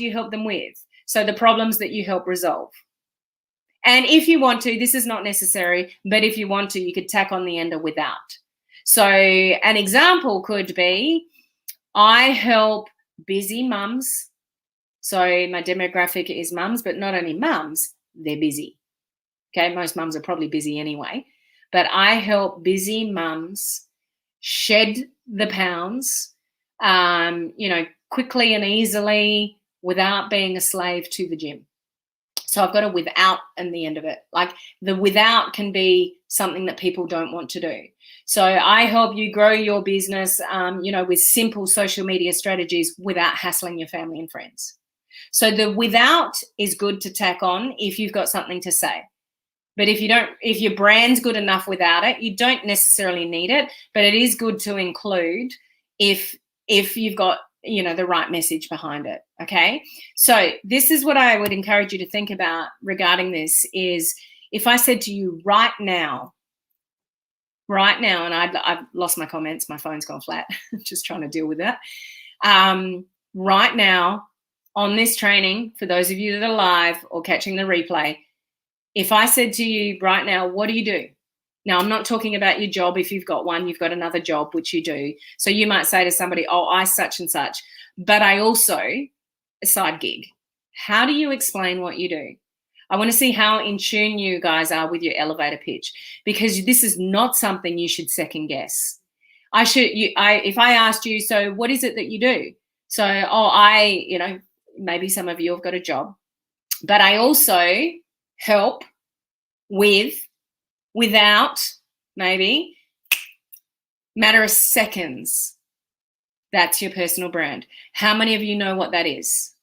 you help them with? So the problems that you help resolve. And if you want to, this is not necessary, but if you want to, you could tack on the end of without. So an example could be, I help busy mums. So my demographic is mums, but not only mums, they're busy. Okay, most mums are probably busy anyway. But I help busy mums shed the pounds, quickly and easily, without being a slave to the gym. So I've got a without in the end of it. Like the without can be something that people don't want to do. So I help you grow your business, with simple social media strategies without hassling your family and friends. So the without is good to tack on if you've got something to say. But if your brand's good enough without it, you don't necessarily need it, but it is good to include if you've got, the right message behind it. Okay. So this is what I would encourage you to think about regarding this is, if I said to you right now, and I've lost my comments, my phone's gone flat, just trying to deal with that. Right now on this training, for those of you that are live or catching the replay, if I said to you right now, what do you do? Now, I'm not talking about your job. If you've got one, you've got another job, which you do. So you might say to somebody, oh, I such and such, but I also a side gig. How do you explain what you do? I want to see how in tune you guys are with your elevator pitch, because this is not something you should second guess. If I asked you, so what is it that you do? So, maybe some of you have got a job, but I also help without, maybe, matter of seconds. That's your personal brand. How many of you know what that is?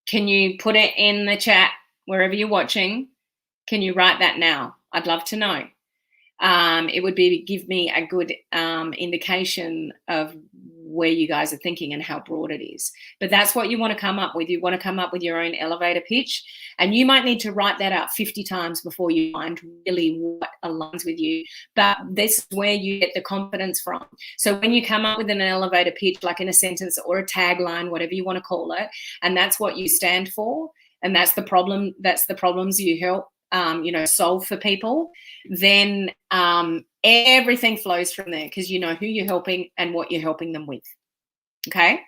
Can you put it in the chat wherever you're watching? Can you write that now? I'd love to know. it would give me a good indication of where you guys are thinking and how broad it is. But that's what you want to come up with. You want to come up with your own elevator pitch, and you might need to write that out 50 times before you find really what aligns with you. But this is where you get the confidence from. So when you come up with an elevator pitch, like in a sentence or a tagline, whatever you want to call it, and that's what you stand for, and that's the problems you help solve for people, then everything flows from there, because you know who you're helping and what you're helping them with. Okay.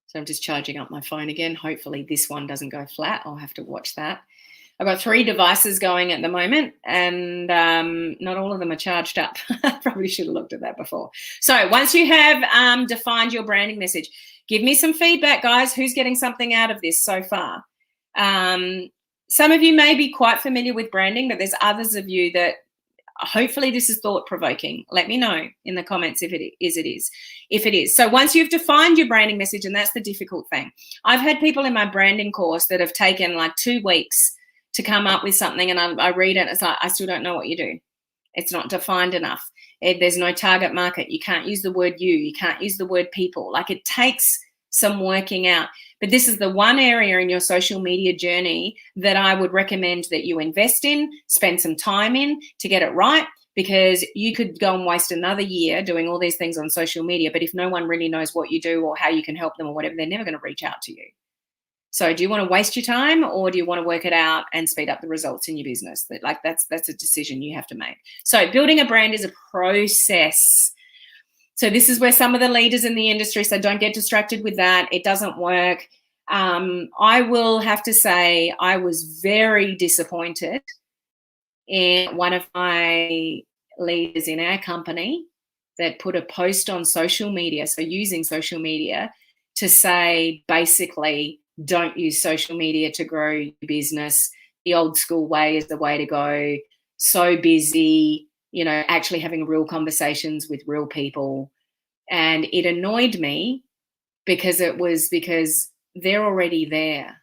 So I'm just charging up my phone again. Hopefully this one doesn't go flat. I'll have to watch that. I've got 3 devices going at the moment, and not all of them are charged up. Probably should have looked at that before. So once you have defined your branding message, give me some feedback, guys. Who's getting something out of this so far? Some of you may be quite familiar with branding, but there's others of you that hopefully this is thought-provoking. Let me know in the comments if it is. So once you've defined your branding message, and that's the difficult thing. I've had people in my branding course that have taken like 2 weeks to come up with something, and I read it, and it's like, I still don't know what you do. It's not defined enough. There's no target market. You can't use the word you can't use the word people. Like, it takes some working out. But this is the one area in your social media journey that I would recommend that you invest in, spend some time in to get it right, because you could go and waste another year doing all these things on social media. But if no one really knows what you do or how you can help them or whatever, they're never going to reach out to you. So do you want to waste your time, or do you want to work it out and speed up the results in your business? That's a decision you have to make. So building a brand is a process. So this is where some of the leaders in the industry, so don't get distracted with that. It doesn't work. I will have to say I was very disappointed in one of my leaders in our company that put a post on social media, so using social media to say basically, don't use social media to grow your business. The old school way is the way to go. So busy, actually having real conversations with real people. And it annoyed me because they're already there.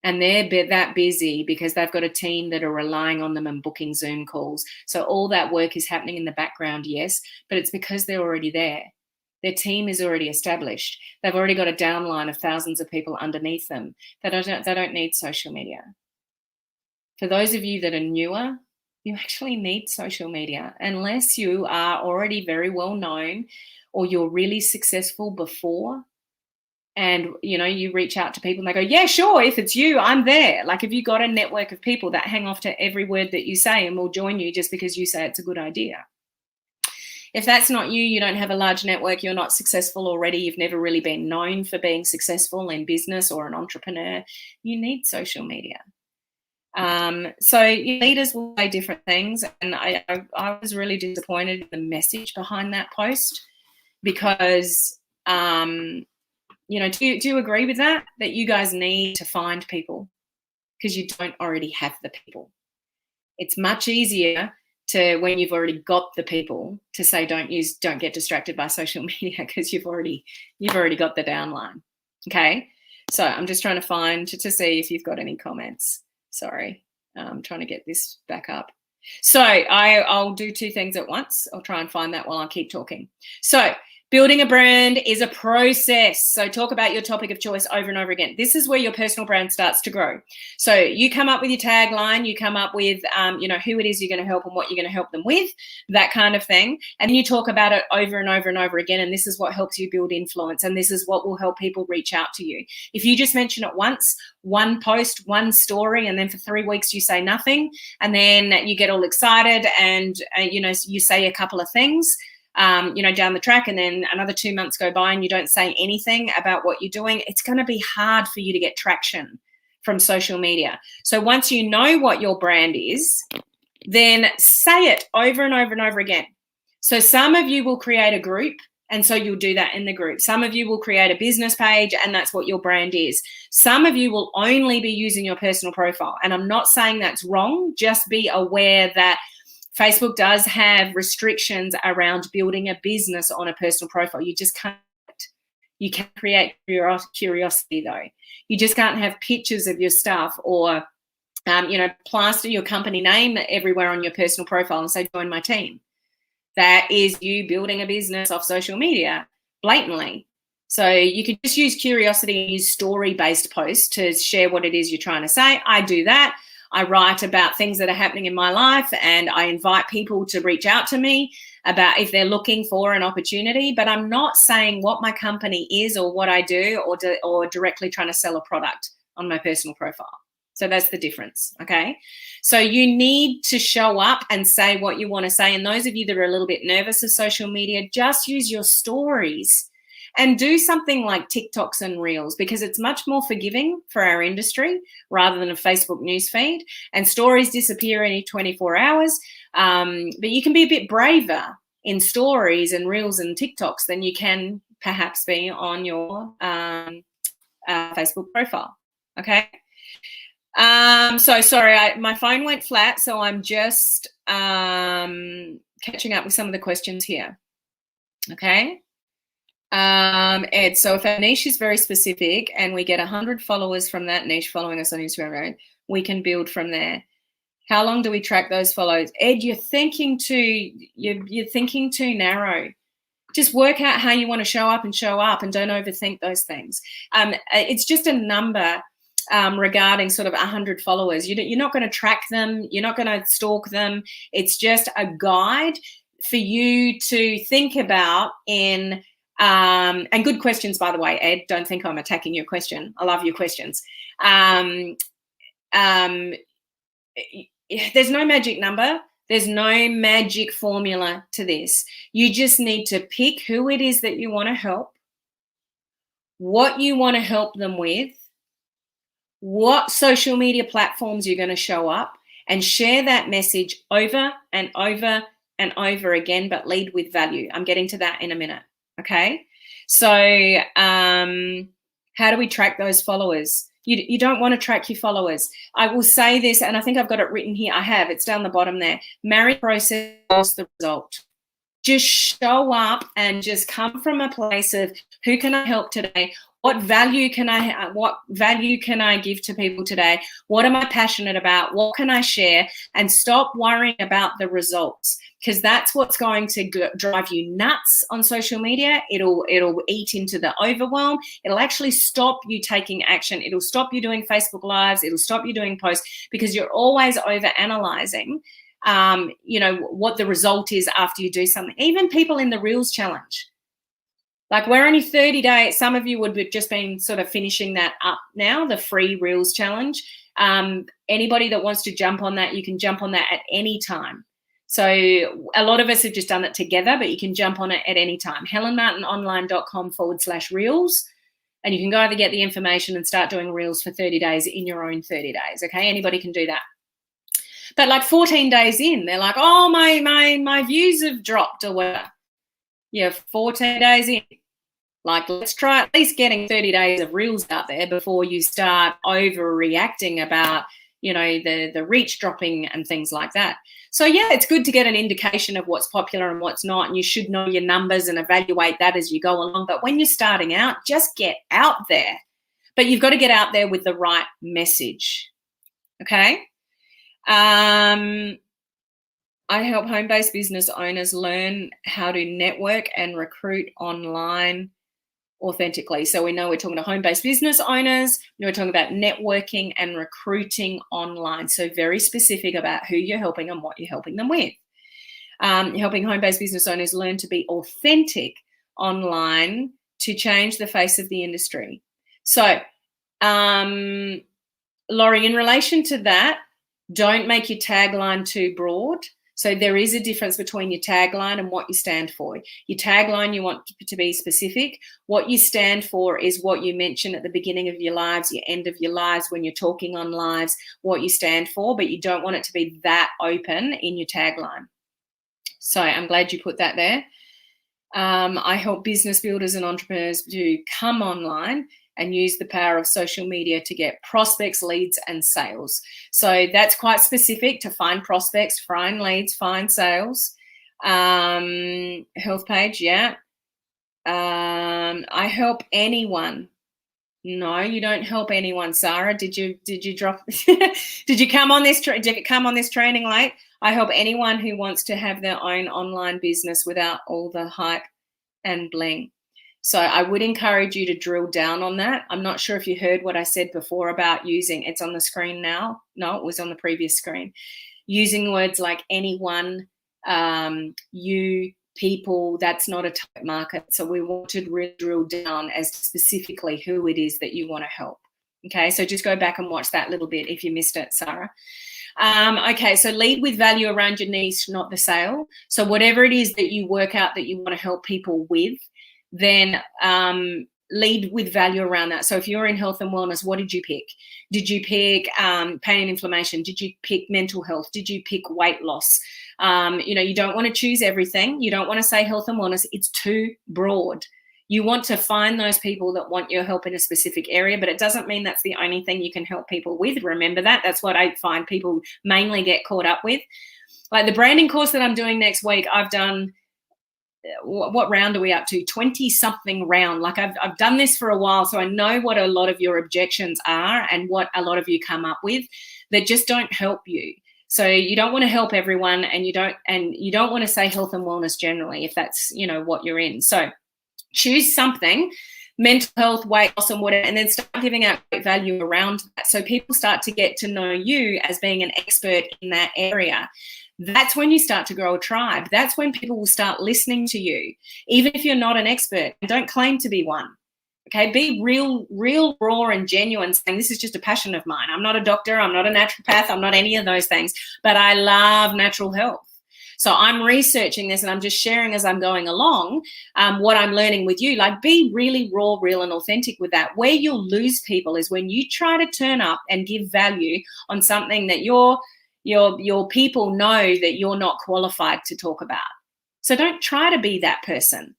And they're that busy because they've got a team that are relying on them and booking Zoom calls. So all that work is happening in the background, yes, but it's because they're already there. Their team is already established. They've already got a downline of thousands of people underneath them. They don't need social media. For those of you that are newer, you actually need social media unless you are already very well known or you're really successful before. And, you reach out to people and they go, yeah, sure, if it's you, I'm there. Like, if you got a network of people that hang off to every word that you say and will join you just because you say it's a good idea. If that's not you, you don't have a large network, you're not successful already, you've never really been known for being successful in business or an entrepreneur, you need social media. So leaders will say different things, and I was really disappointed in the message behind that post because, do you agree with that you guys need to find people because you don't already have the people? It's much easier to, when you've already got the people, to say don't get distracted by social media because you've already got the downline. Okay, so I'm just trying to find to see if you've got any comments. Sorry, I'm trying to get this back up. So I'll do 2 things at once. I'll try and find that while I keep talking. So building a brand is a process. So talk about your topic of choice over and over again. This is where your personal brand starts to grow. So you come up with your tagline, you come up with, who it is you're going to help and what you're going to help them with, that kind of thing. And then you talk about it over and over and over again. And this is what helps you build influence. And this is what will help people reach out to you. If you just mention it once, one post, one story, and then for 3 weeks you say nothing, and then you get all excited and, you say a couple of things, down the track, and then another 2 months go by and you don't say anything about what you're doing, it's going to be hard for you to get traction from social media. So once you know what your brand is, then say it over and over and over again. So some of you will create a group, and so you'll do that in the group. Some of you will create a business page, and that's what your brand is. Some of you will only be using your personal profile, and I'm not saying that's wrong. Just be aware that Facebook does have restrictions around building a business on a personal profile. You just can't. You can create curiosity, though. You just can't have pictures of your stuff or Plaster your company name everywhere on your personal profile and say, join my team. That is you building a business off social media blatantly. So you could just use curiosity and use story-based posts to share what it is you're trying to say. I do that. I write about things that are happening in my life, and I invite people to reach out to me about if they're looking for an opportunity, but I'm not saying what my company is or what I do or directly trying to sell a product on my personal profile. So that's the difference, okay? So you need to show up and say what you want to say. And those of you that are a little bit nervous of social media, just use your stories and do something like TikToks and Reels, because it's much more forgiving for our industry rather than a Facebook newsfeed. And stories disappear any 24 hours. But you can be a bit braver in stories and Reels and TikToks than you can perhaps be on your Facebook profile, okay? So sorry, my phone went flat, so I'm just catching up with some of the questions here. Okay. Ed, so if our niche is very specific and we get 100 followers from that niche following us on Instagram, we can build from there. How long do we track those follows? Ed, you're thinking too narrow. Just work out how you want to show up and don't overthink those things. It's just a number. Regarding sort of 100 followers. You're not going to track them. You're not going to stalk them. It's just a guide for you to think about in, and good questions, by the way, Ed. Don't think I'm attacking your question. I love your questions. There's no magic number. There's no magic formula to this. You just need to pick who it is that you want to help, what you want to help them with, what social media platforms you're going to show up, and share that message over and over and over again, but lead with value. I'm getting to that in a minute, okay? So how do we track those followers? You don't want to track your followers. I will say this, and I think I've got it written here. I have. It's down the bottom there. Marry process the result. Just show up and just come from a place of who can I help today? What value can I give to people today? What am I passionate about? What can I share? And stop worrying about the results, because that's what's going to drive you nuts on social media. It'll eat into the overwhelm. It'll actually stop you taking action. It'll stop you doing Facebook Lives. It'll stop you doing posts, because you're always over analyzing what the result is after you do something. Even people in the Reels challenge. Like, we're only 30 days. Some of you would have just been sort of finishing that up now, the free Reels challenge. Anybody that wants to jump on that, you can jump on that at any time. So a lot of us have just done it together, but you can jump on it at any time. helenmartinonline.com/reels. And you can go either get the information and start doing Reels for 30 days in your own 30 days. Okay, anybody can do that. But like 14 days in, they're like, oh, my views have dropped or whatever. Yeah, 14 days in. Like, let's try at least getting 30 days of Reels out there before you start overreacting about, the reach dropping and things like that. So, yeah, it's good to get an indication of what's popular and what's not, and you should know your numbers and evaluate that as you go along. But when you're starting out, just get out there. But you've got to get out there with the right message, okay? I help home-based business owners learn how to network and recruit online authentically. So we know we're talking to home-based business owners. We're talking about networking and recruiting online. So very specific about who you're helping and what you're helping them with. Helping home-based business owners learn to be authentic online to change the face of the industry. So, Laurie, in relation to that, don't make your tagline too broad. So there is a difference between your tagline and what you stand for. Your tagline, you want to be specific. What you stand for is what you mention at the beginning of your lives, your end of your lives, when you're talking on lives, what you stand for, but you don't want it to be that open in your tagline. So I'm glad you put that there. I help business builders and entrepreneurs to come online and use the power of social media to get prospects, leads, and sales. So that's quite specific to find prospects, find leads, find sales. Health page, yeah. I help anyone No, you don't help anyone, Sarah. Did you drop? Did you come on this? Did you come on this training late? I help anyone who wants to have their own online business without all the hype and bling. So I would encourage you to drill down on that. I'm not sure if you heard what I said before about using. It's on the screen now. No, it was on the previous screen. Using words like anyone, you, people, that's not a target market. So we want to really drill down as to specifically who it is that you want to help. Okay, so just go back and watch that little bit if you missed it, Sarah. Okay, so lead with value around your niche, not the sale. So whatever it is that you work out that you want to help people with, then lead with value around that. So if you're in health and wellness, what did you pick? Did you pick pain and inflammation? Did you pick mental health? Did you pick weight loss? You don't want to choose everything. You don't want to say health and wellness. It's too broad. You want to find those people that want your help in a specific area, but it doesn't mean that's the only thing you can help people with. Remember that. That's what I find people mainly get caught up with. Like the branding course that I'm doing next week, I've done, what round are we up to? 20 something round. Like I've done this for a while, so I know what a lot of your objections are and what a lot of you come up with that just don't help you. So you don't want to help everyone, and you don't want to say health and wellness generally if that's what you're in. So choose something, mental health, weight loss, and whatever, and then start giving out great value around that. So people start to get to know you as being an expert in that area. That's when you start to grow a tribe. That's when people will start listening to you, even if you're not an expert. Don't claim to be one. Okay, be real, raw and genuine, saying this is just a passion of mine. I'm not a doctor. I'm not a naturopath. I'm not any of those things, but I love natural health. So I'm researching this and I'm just sharing as I'm going along what I'm learning with you. Like, be really raw, real, and authentic with that. Where you'll lose people is when you try to turn up and give value on something that your people know that you're not qualified to talk about. So don't try to be that person.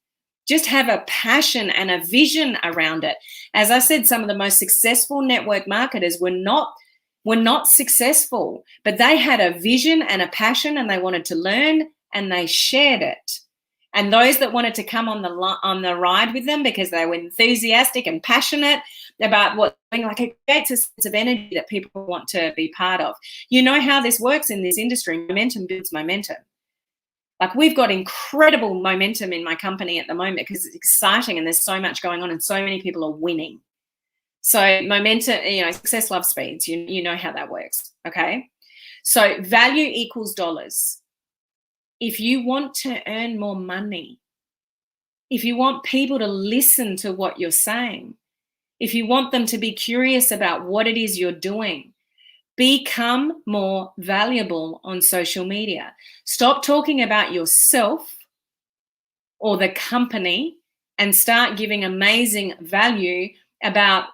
Just have a passion and a vision around it. As I said, some of the most successful network marketers were not successful, but they had a vision and a passion, and they wanted to learn, and they shared it. And those that wanted to come on the ride with them because they were enthusiastic and passionate about what they're doing, like, it creates a sense of energy that people want to be part of. You know how this works in this industry. Momentum builds momentum. Like, we've got incredible momentum in my company at the moment because it's exciting and there's so much going on and so many people are winning. So momentum, success loves speeds. You know how that works, okay? So value equals dollars. If you want to earn more money, if you want people to listen to what you're saying, if you want them to be curious about what it is you're doing, become more valuable on social media. Stop talking about yourself or the company and start giving amazing value about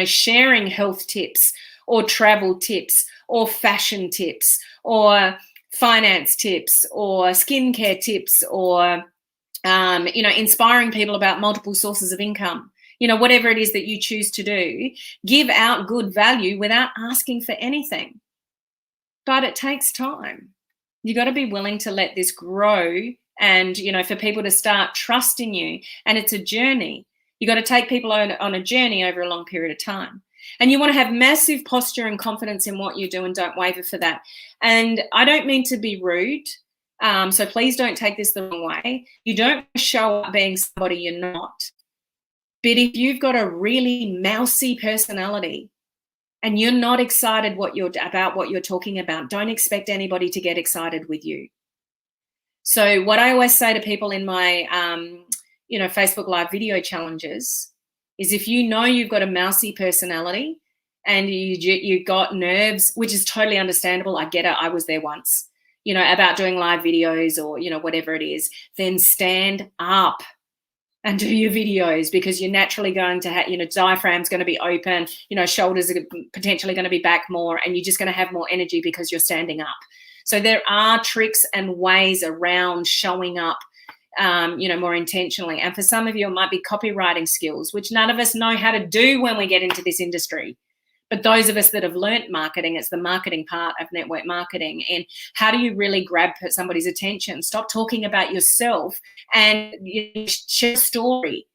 sharing health tips or travel tips or fashion tips or finance tips or skincare tips or, inspiring people about multiple sources of income. Whatever it is that you choose to do, give out good value without asking for anything. But it takes time. You got to be willing to let this grow and, for people to start trusting you. And it's a journey. You got to take people on a journey over a long period of time. And you want to have massive posture and confidence in what you do, and don't waver for that. And I don't mean to be rude. So please don't take this the wrong way. You don't show up being somebody you're not. But if you've got a really mousy personality and you're not excited about what you're talking about, don't expect anybody to get excited with you. So what I always say to people in my Facebook Live video challenges is, if you know you've got a mousy personality and you got nerves, which is totally understandable, I get it, I was there once, about doing live videos or, whatever it is, then stand up and do your videos, because you're naturally going to have, diaphragm's going to be open, shoulders are potentially going to be back more, and you're just going to have more energy because you're standing up. So there are tricks and ways around showing up, more intentionally. And for some of you, it might be copywriting skills, which none of us know how to do when we get into this industry. But those of us that have learnt marketing, it's the marketing part of network marketing. And how do you really grab somebody's attention? Stop talking about yourself and share a story.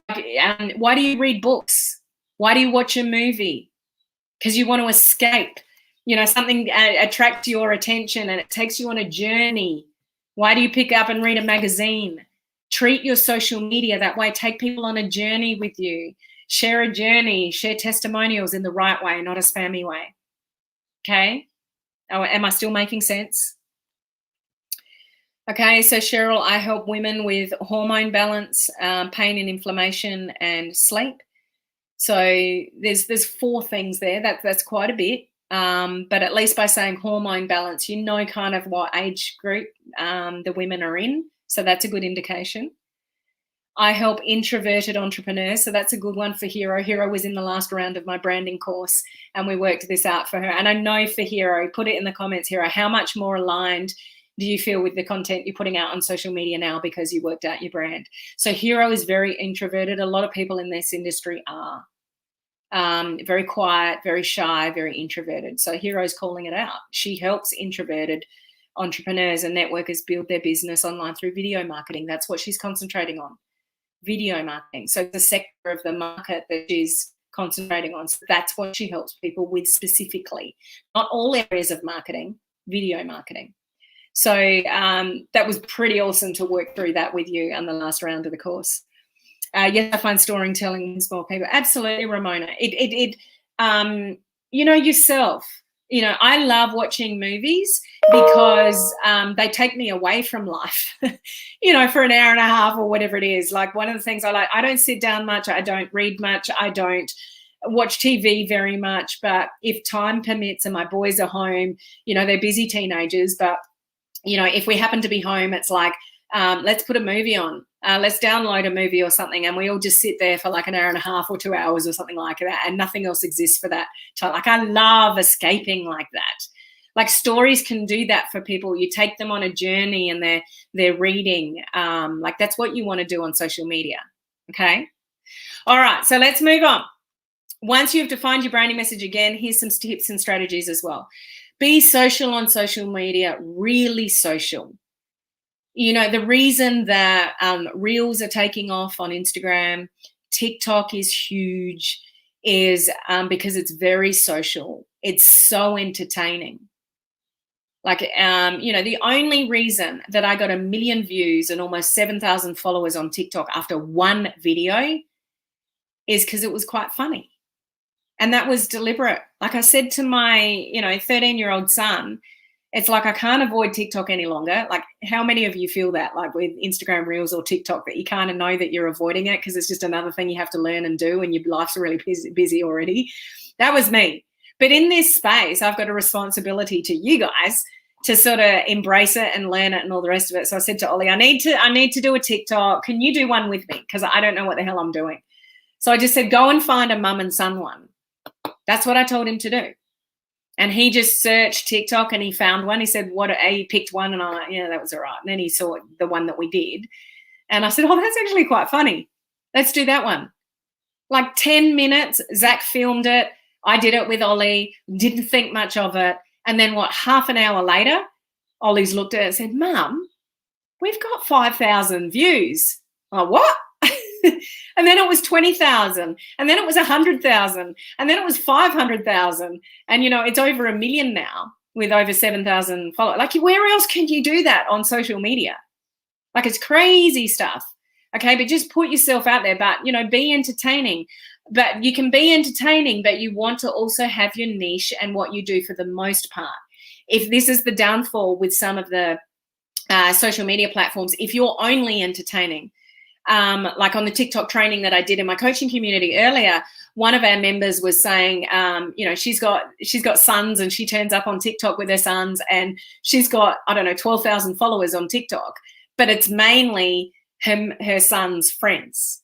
And why do you read books? Why do you watch a movie? Because you want to escape. Something attracts your attention and it takes you on a journey. Why do you pick up and read a magazine? Treat your social media that way. Take people on a journey with you. Share a journey. Share testimonials in the right way, not a spammy way. Okay? Oh, am I still making sense? Okay, so Cheryl, I help women with hormone balance, pain and inflammation, and sleep. So there's 4 things there. That's quite a bit. But at least by saying hormone balance, you know kind of what age group the women are in. So that's a good indication. I help introverted entrepreneurs. So that's a good one for Hero. Hero was in the last round of my branding course and we worked this out for her. And I know for Hero, put it in the comments, Hero, how much more aligned do you feel with the content you're putting out on social media now because you worked out your brand? So Hero is very introverted. A lot of people in this industry are. Very quiet, very shy, very introverted. So Hero's calling it out. She helps introverted entrepreneurs and networkers build their business online through video marketing. That's what she's concentrating on, video marketing. So the sector of the market that she's concentrating on. So that's what she helps people with specifically. Not all areas of marketing, video marketing. So that was pretty awesome to work through that with you on the last round of the course. Yes, I find storytelling with small people. Absolutely, Ramona. Yourself. I love watching movies because they take me away from life, for an hour and a half or whatever it is. Like one of the things I like, I don't sit down much. I don't read much. I don't watch TV very much. But if time permits and my boys are home, they're busy teenagers, but if we happen to be home, it's like, let's put a movie on. Let's download a movie or something, and we all just sit there for like an hour and a half or 2 hours or something like that, and nothing else exists for that time. Like I love escaping like that. Like stories can do that for people. You take them on a journey and they're reading. Like that's what you want to do on social media. Okay. All right. So let's move on. Once you've defined your branding message again, here's some tips and strategies as well. Be social on social media, really social. The reason that Reels are taking off on Instagram, TikTok is huge, is because it's very social. It's so entertaining. Like, the only reason that I got 1 million views and almost 7,000 followers on TikTok after one video is because it was quite funny. And that was deliberate. Like I said to my, 13-year-old son, it's like I can't avoid TikTok any longer. Like how many of you feel that, like with Instagram Reels or TikTok, that you kind of know that you're avoiding it because it's just another thing you have to learn and do and your life's really busy already? That was me. But in this space, I've got a responsibility to you guys to sort of embrace it and learn it and all the rest of it. So I said to Ollie, I need to do a TikTok. Can you do one with me? Because I don't know what the hell I'm doing. So I just said, go and find a mum and son one. That's what I told him to do. And he just searched TikTok and he found one. He said, he picked one, and I, that was all right. And then he saw the one that we did. And I said, oh, that's actually quite funny. Let's do that one. Like 10 minutes, Zach filmed it. I did it with Ollie, didn't think much of it. And then half an hour later, Ollie's looked at it and said, Mum, we've got 5,000 views. Oh, what? And then it was 20,000, and then it was 100,000, and then it was 500,000. And, it's over 1 million now with over 7,000 followers. Like, where else can you do that on social media? Like, it's crazy stuff. Okay, but just put yourself out there. But, be entertaining. But you can be entertaining, but you want to also have your niche and what you do for the most part. If this is the downfall with some of the social media platforms, if you're only entertaining, like on the TikTok training that I did in my coaching community earlier, one of our members was saying, she's got sons and she turns up on TikTok with her sons and she's got, 12,000 followers on TikTok, but it's mainly her son's friends.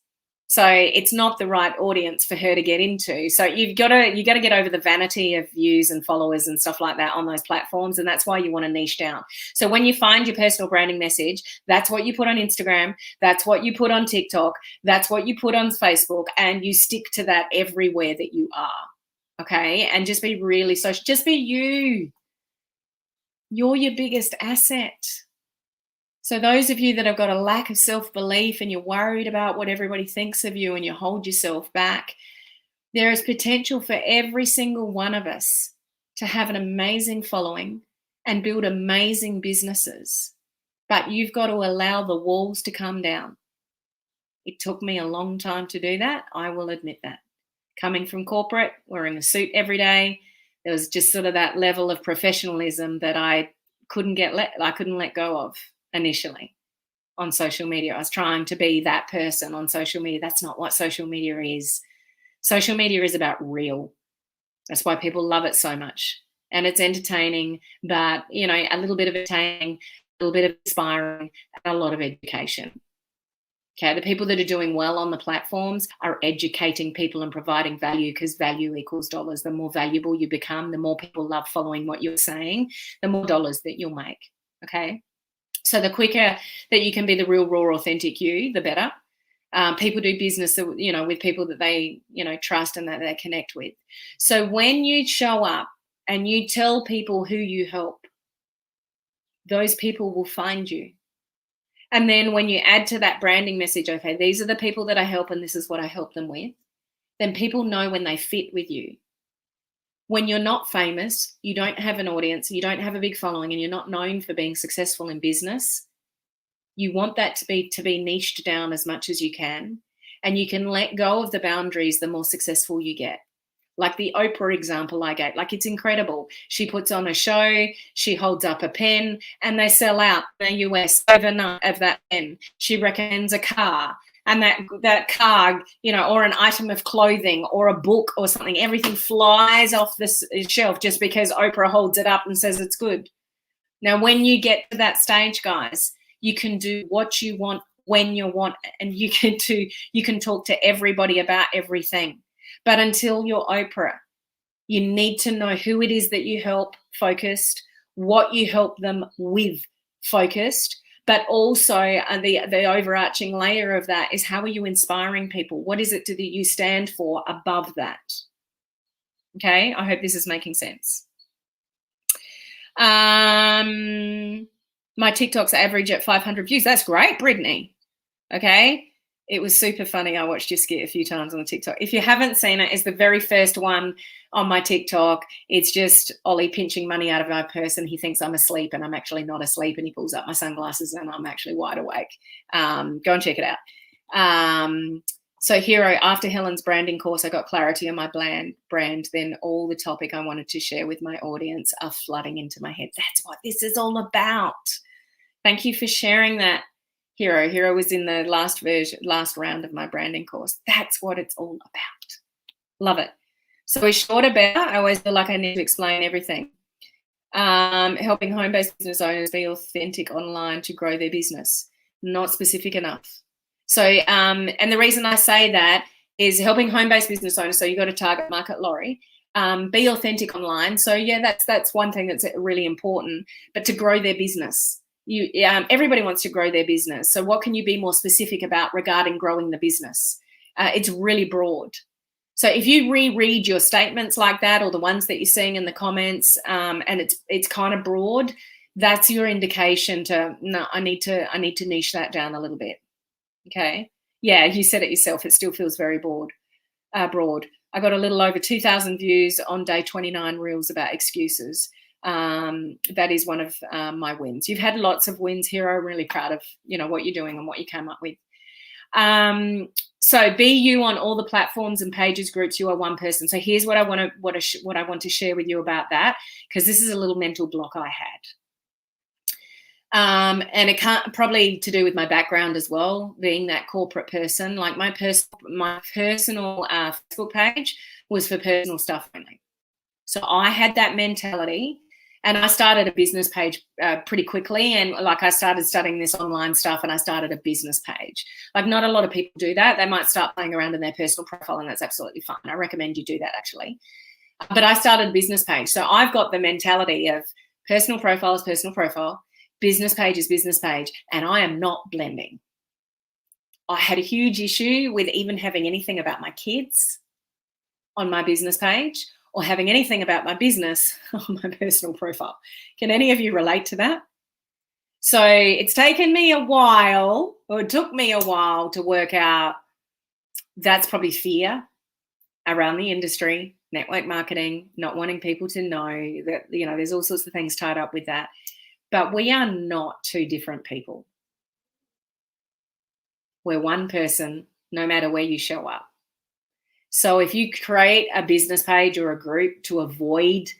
So it's not the right audience for her to get into. So you got to get over the vanity of views and followers and stuff like that on those platforms. And that's why you want to niche down. So when you find your personal branding message, that's what you put on Instagram. That's what you put on TikTok. That's what you put on Facebook. And you stick to that everywhere that you are. Okay. And just be really social. Just be you. You're your biggest asset. So those of you that have got a lack of self-belief and you're worried about what everybody thinks of you and you hold yourself back, There is potential for every single one of us to have an amazing following and build amazing businesses. But you've got to allow the walls to come down. It took me a long time to do that. I will admit that. Coming from corporate, wearing a suit every day, there was just sort of that level of professionalism that I couldn't let go of initially on social media. I was trying to be that person on social media. That's not what social media is. Social media is about real. That's why people love it so much. And it's entertaining, but, you know, a little bit of entertaining, a little bit of inspiring, and a lot of education. Okay, the people that are doing well on the platforms are educating people and providing value, because value equals dollars. The more valuable you become, the more people love following what you're saying, the more dollars that you'll make. Okay, so the quicker that you can be the real, raw, authentic you, the better. People do business, you know, with people that they, you know, trust and that they connect with. So when you show up and you tell people who you help, those people will find you. And then when you add to that branding message, okay, these are the people that I help and this is what I help them with, then people know when they fit with you. When you're not famous, you don't have an audience, you don't have a big following, and you're not known for being successful in business, you want that to be niched down as much as you can, and you can let go of the boundaries the more successful you get. Like the Oprah example I gave, like it's incredible. She puts on a show, she holds up a pen, and they sell out in the US overnight of that pen. She recommends a car, and that car, you know, or an item of clothing or a book or something, everything flies off the shelf just because Oprah holds it up and says it's good. Now, when you get to that stage, guys, you can do what you want when you want, and you can talk to everybody about everything. But until you're Oprah, you need to know who it is that you help focused, what you help them with focused, but also the overarching layer of that is how are you inspiring people? What is it that you stand for above that? Okay, I hope this is making sense. My TikToks average at 500 views. That's great, Brittany. Okay. It was super funny. I watched your skit a few times on the TikTok. If you haven't seen it, it's the very first one on my TikTok. It's just Ollie pinching money out of my purse, and he thinks I'm asleep, and I'm actually not asleep, and he pulls up my sunglasses, and I'm actually wide awake. Go and check it out. So Hero, after Helen's branding course, I got clarity on my brand. Then all the topic I wanted to share with my audience are flooding into my head. That's what this is all about. Thank you for sharing that. Hero was in the last round of my branding course. That's what it's all about. Love it. So we're short about, I always feel like I need to explain everything. Helping home-based business owners be authentic online to grow their business. Not specific enough. So, and the reason I say that is helping home-based business owners, so you've got to target market, Laurie, be authentic online. So yeah, that's one thing that's really important, but to grow their business. Everybody wants to grow their business. So what can you be more specific about regarding growing the business? It's really broad. So if you reread your statements like that, or the ones that you're seeing in the comments, and it's kind of broad, that's your indication to, no, I need to niche that down a little bit. Okay. Yeah, you said it yourself. It still feels very broad. I got a little over 2,000 views on day 29 reels about excuses. That is one of my wins. You've had lots of wins, Hero. I'm really proud of, you know, what you're doing and what you came up with. So be you on all the platforms and pages, groups. You are one person. So here's what I want to share with you about that, because this is a little mental block I had. And it can't, probably to do with my background as well, being that corporate person. Like my personal Facebook page was for personal stuff only. So I had that mentality, and I started a business page pretty quickly. And like I started studying this online stuff, and I started a business page. Like not a lot of people do that. They might start playing around in their personal profile, and that's absolutely fine. I recommend you do that actually. But I started a business page. So I've got the mentality of personal profile is personal profile, business page is business page, and I am not blending. I had a huge issue with even having anything about my kids on my business page, or having anything about my business on my personal profile. Can any of you relate to that? So it's taken me a while, or it took me a while to work out that's probably fear. around the industry, network marketing, not wanting people to know that, there's all sorts of things tied up with that. But we are not two different people. We're one person, no matter where you show up. So if you create a business page or a group to avoid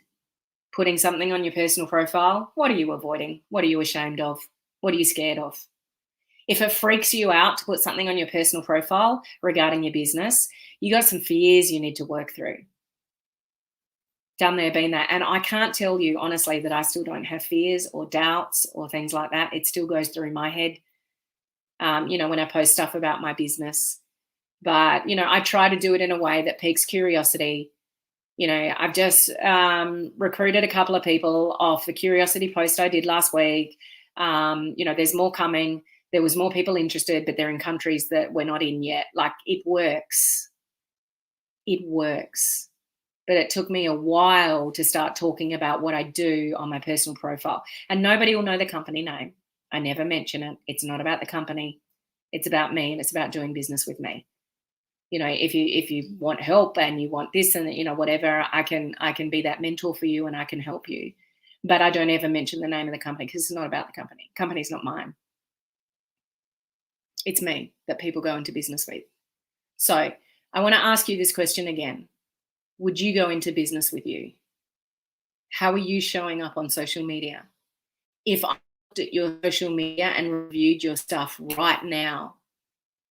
putting something on your personal profile, what are you avoiding? What are you ashamed of? What are you scared of? If it freaks you out to put something on your personal profile regarding your business, you got some fears you need to work through. Done there, been there. And I can't tell you honestly that I still don't have fears or doubts or things like that. It still goes through my head, when I post stuff about my business. But, I try to do it in a way that piques curiosity. I've just recruited a couple of people off the curiosity post I did last week. There's more coming. There was more people interested, but they're in countries that we're not in yet. Like, it works. It works. But it took me a while to start talking about what I do on my personal profile. And nobody will know the company name. I never mention it. It's not about the company. It's about me, and it's about doing business with me. If you want help and you want this and, whatever, I can be that mentor for you and I can help you. But I don't ever mention the name of the company because it's not about the company. Company's not mine. It's me that people go into business with. So I want to ask you this question again. Would you go into business with you? How are you showing up on social media? If I looked at your social media and reviewed your stuff right now,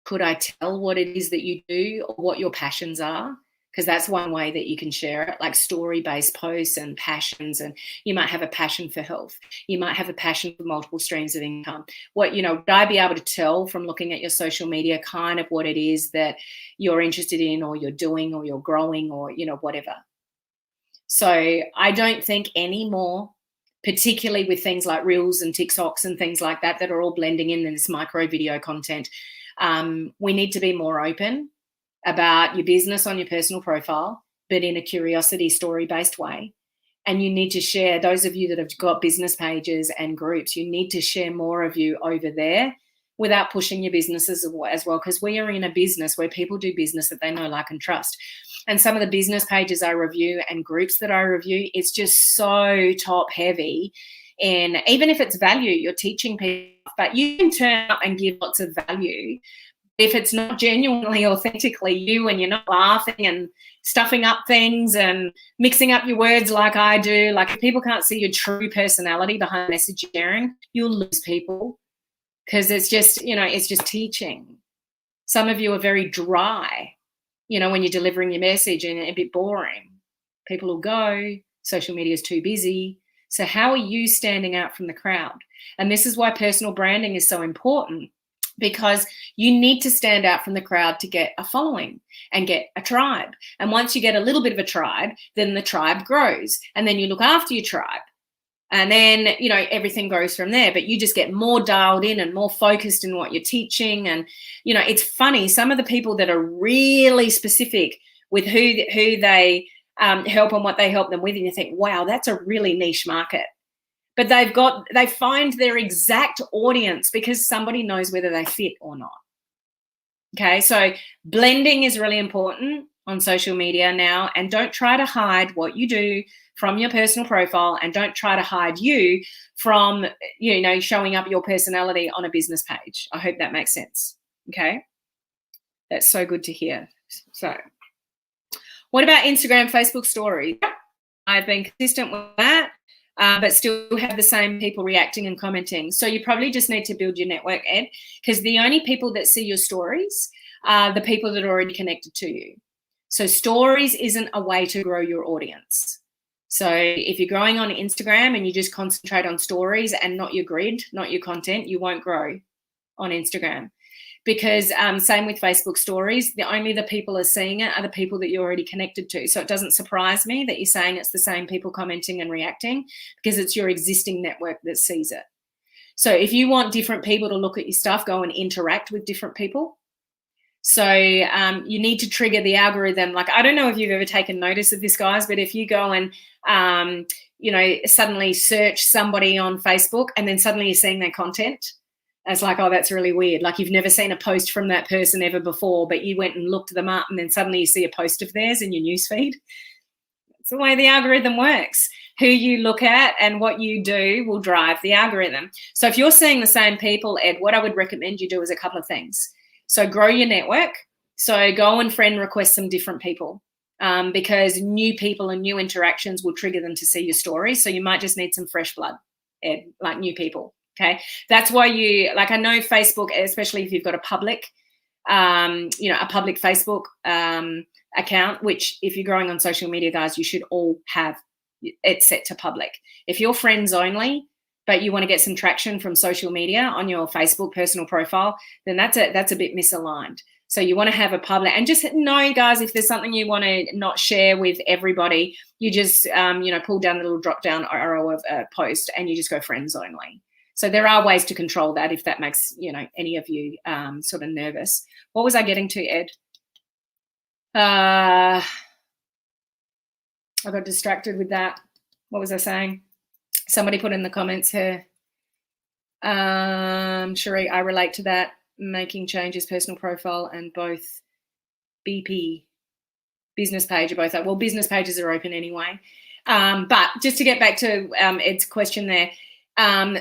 could I tell what it is that you do or what your passions are? Because that's one way that you can share it, like story-based posts and passions. And you might have a passion for health. You might have a passion for multiple streams of income. Would I be able to tell from looking at your social media kind of what it is that you're interested in or you're doing or you're growing or, whatever. So I don't think anymore, particularly with things like Reels and TikToks and things like that are all blending in this micro video content. We need to be more open about your business on your personal profile, but in a curiosity story-based way. And you need to share, those of you that have got business pages and groups, you need to share more of you over there without pushing your businesses as well, because we are in a business where people do business that they know, like, and trust. And some of the business pages I review and groups that I review, it's just so top heavy. And even if it's value, you're teaching people, but you can turn up and give lots of value. If it's not genuinely, authentically you, and you're not laughing and stuffing up things and mixing up your words like I do, like if people can't see your true personality behind message sharing, you'll lose people because it's just, it's just teaching. Some of you are very dry, when you're delivering your message, and a bit boring. People will go, social media is too busy. So how are you standing out from the crowd? And this is why personal branding is so important, because you need to stand out from the crowd to get a following and get a tribe. And once you get a little bit of a tribe, then the tribe grows. And then you look after your tribe. And then, everything goes from there. But you just get more dialed in and more focused in what you're teaching. And, it's funny, some of the people that are really specific with who they help and what they help them with, and you think, wow, that's a really niche market. But they find their exact audience because somebody knows whether they fit or not. Okay, so blending is really important on social media now, and don't try to hide what you do from your personal profile, and don't try to hide you from, showing up your personality on a business page. I hope that makes sense. Okay, that's so good to hear. So what about Instagram, Facebook stories? I've been consistent with that. But still have the same people reacting and commenting. So you probably just need to build your network, Ed, because the only people that see your stories are the people that are already connected to you. So stories isn't a way to grow your audience. So if you're growing on Instagram and you just concentrate on stories and not your grid, not your content, you won't grow on Instagram. Because same with Facebook stories, only the people are seeing it are the people that you're already connected to. So it doesn't surprise me that you're saying it's the same people commenting and reacting, because it's your existing network that sees it. So if you want different people to look at your stuff, go and interact with different people. So you need to trigger the algorithm. Like, I don't know if you've ever taken notice of this, guys, but if you go and, suddenly search somebody on Facebook and then suddenly you're seeing their content, It's like, oh, that's really weird. Like you've never seen a post from that person ever before, but you went and looked them up and then suddenly you see a post of theirs in your newsfeed. It's the way the algorithm works. Who you look at and what you do will drive the algorithm. So if you're seeing the same people, Ed, what I would recommend you do is a couple of things. So grow your network. So go and friend request some different people. Because new people and new interactions will trigger them to see your stories. So you might just need some fresh blood, Ed, like new people. Okay. That's why I know Facebook, especially if you've got a public, a public Facebook account, which if you're growing on social media, guys, you should all have it set to public. If you're friends only, but you want to get some traction from social media on your Facebook personal profile, then that's a bit misaligned. So you want to have a public, and just know, guys, if there's something you want to not share with everybody, you just, pull down the little drop down arrow of a post and you just go friends only. So there are ways to control that if that makes, any of you sort of nervous. What was I getting to, Ed? I got distracted with that. What was I saying? Somebody put in the comments here. Cherie, I relate to that. Making changes, personal profile and both BP business page are both up. Well, business pages are open anyway. But just to get back to Ed's question there.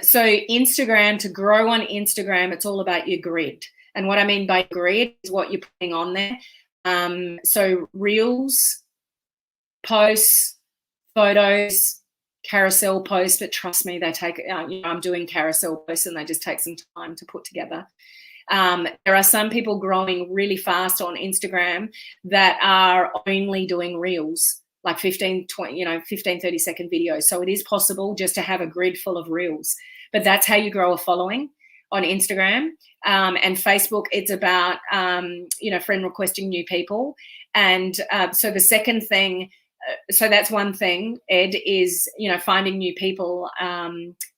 So Instagram, to grow on Instagram, it's all about your grid. And what I mean by grid is what you're putting on there. So reels, posts, photos, carousel posts, but trust me, they take, I'm doing carousel posts and they just take some time to put together. There are some people growing really fast on Instagram that are only doing reels, like 15, 30 second videos. So it is possible just to have a grid full of reels, but that's how you grow a following on Instagram. And Facebook, it's about, friend requesting new people. And so the second thing, so that's one thing, Ed, is, finding new people,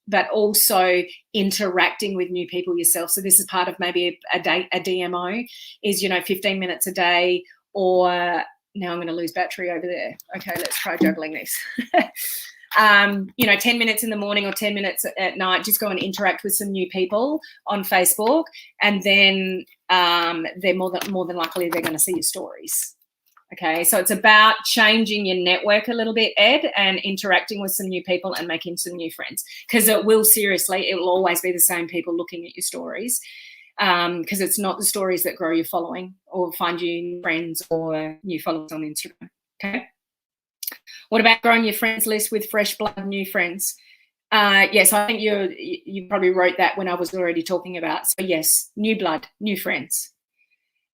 but also interacting with new people yourself. So this is part of maybe a DMO is, 15 minutes a day, or now I'm going to lose battery over there. Okay, let's try juggling this. 10 minutes in the morning or 10 minutes at night, just go and interact with some new people on Facebook. And then they're more than likely they're going to see your stories. Okay, so it's about changing your network a little bit, Ed, and interacting with some new people and making some new friends, because it will always be the same people looking at your stories, because it's not the stories that grow your following or find you friends or new followers on Instagram. Okay. What about growing your friends list with fresh blood, new friends? Yes, I think you probably wrote that when I was already talking about. So yes, new blood, new friends.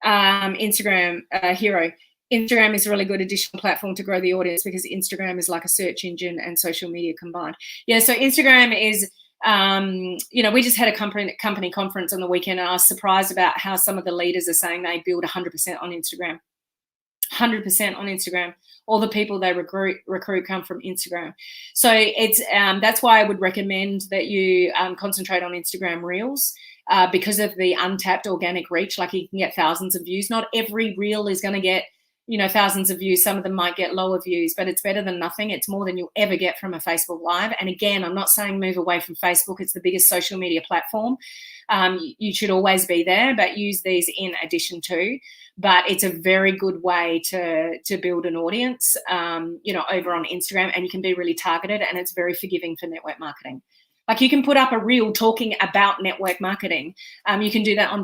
Instagram hero. Instagram is a really good additional platform to grow the audience, because Instagram is like a search engine and social media combined. Yeah, so Instagram is, we just had a company conference on the weekend, and I was surprised about how some of the leaders are saying they build 100% on Instagram. 100% on Instagram. All the people they recruit come from Instagram. So it's that's why I would recommend that you concentrate on Instagram Reels, because of the untapped organic reach. Like, you can get thousands of views. Not every reel is going to get thousands of views. Some of them might get lower views, but it's better than nothing. It's more than you'll ever get from a Facebook Live. And again, I'm not saying move away from Facebook. It's the biggest social media platform. You should always be there, but use these in addition to. But it's a very good way to build an audience, over on Instagram, and you can be really targeted, and it's very forgiving for network marketing. Like, you can put up a reel talking about network marketing. You can do that on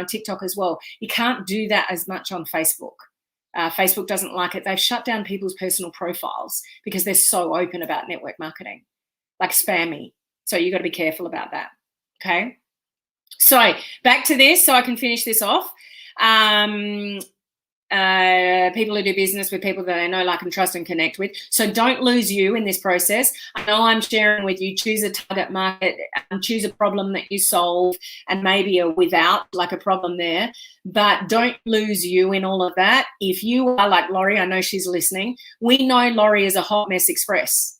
TikTok as well. You can't do that as much on Facebook. Facebook doesn't like it. They've shut down people's personal profiles because they're so open about network marketing, like spammy. So you've got to be careful about that. Okay. So back to this, so I can finish this off. People who do business with people that they know, like, and trust and connect with. So don't lose you in this process. I know I'm sharing with you, choose a target market, choose a problem that you solve, and maybe a without, like a problem there, but don't lose you in all of that. If you are like Laurie, I know she's listening. We know Laurie is a hot mess express.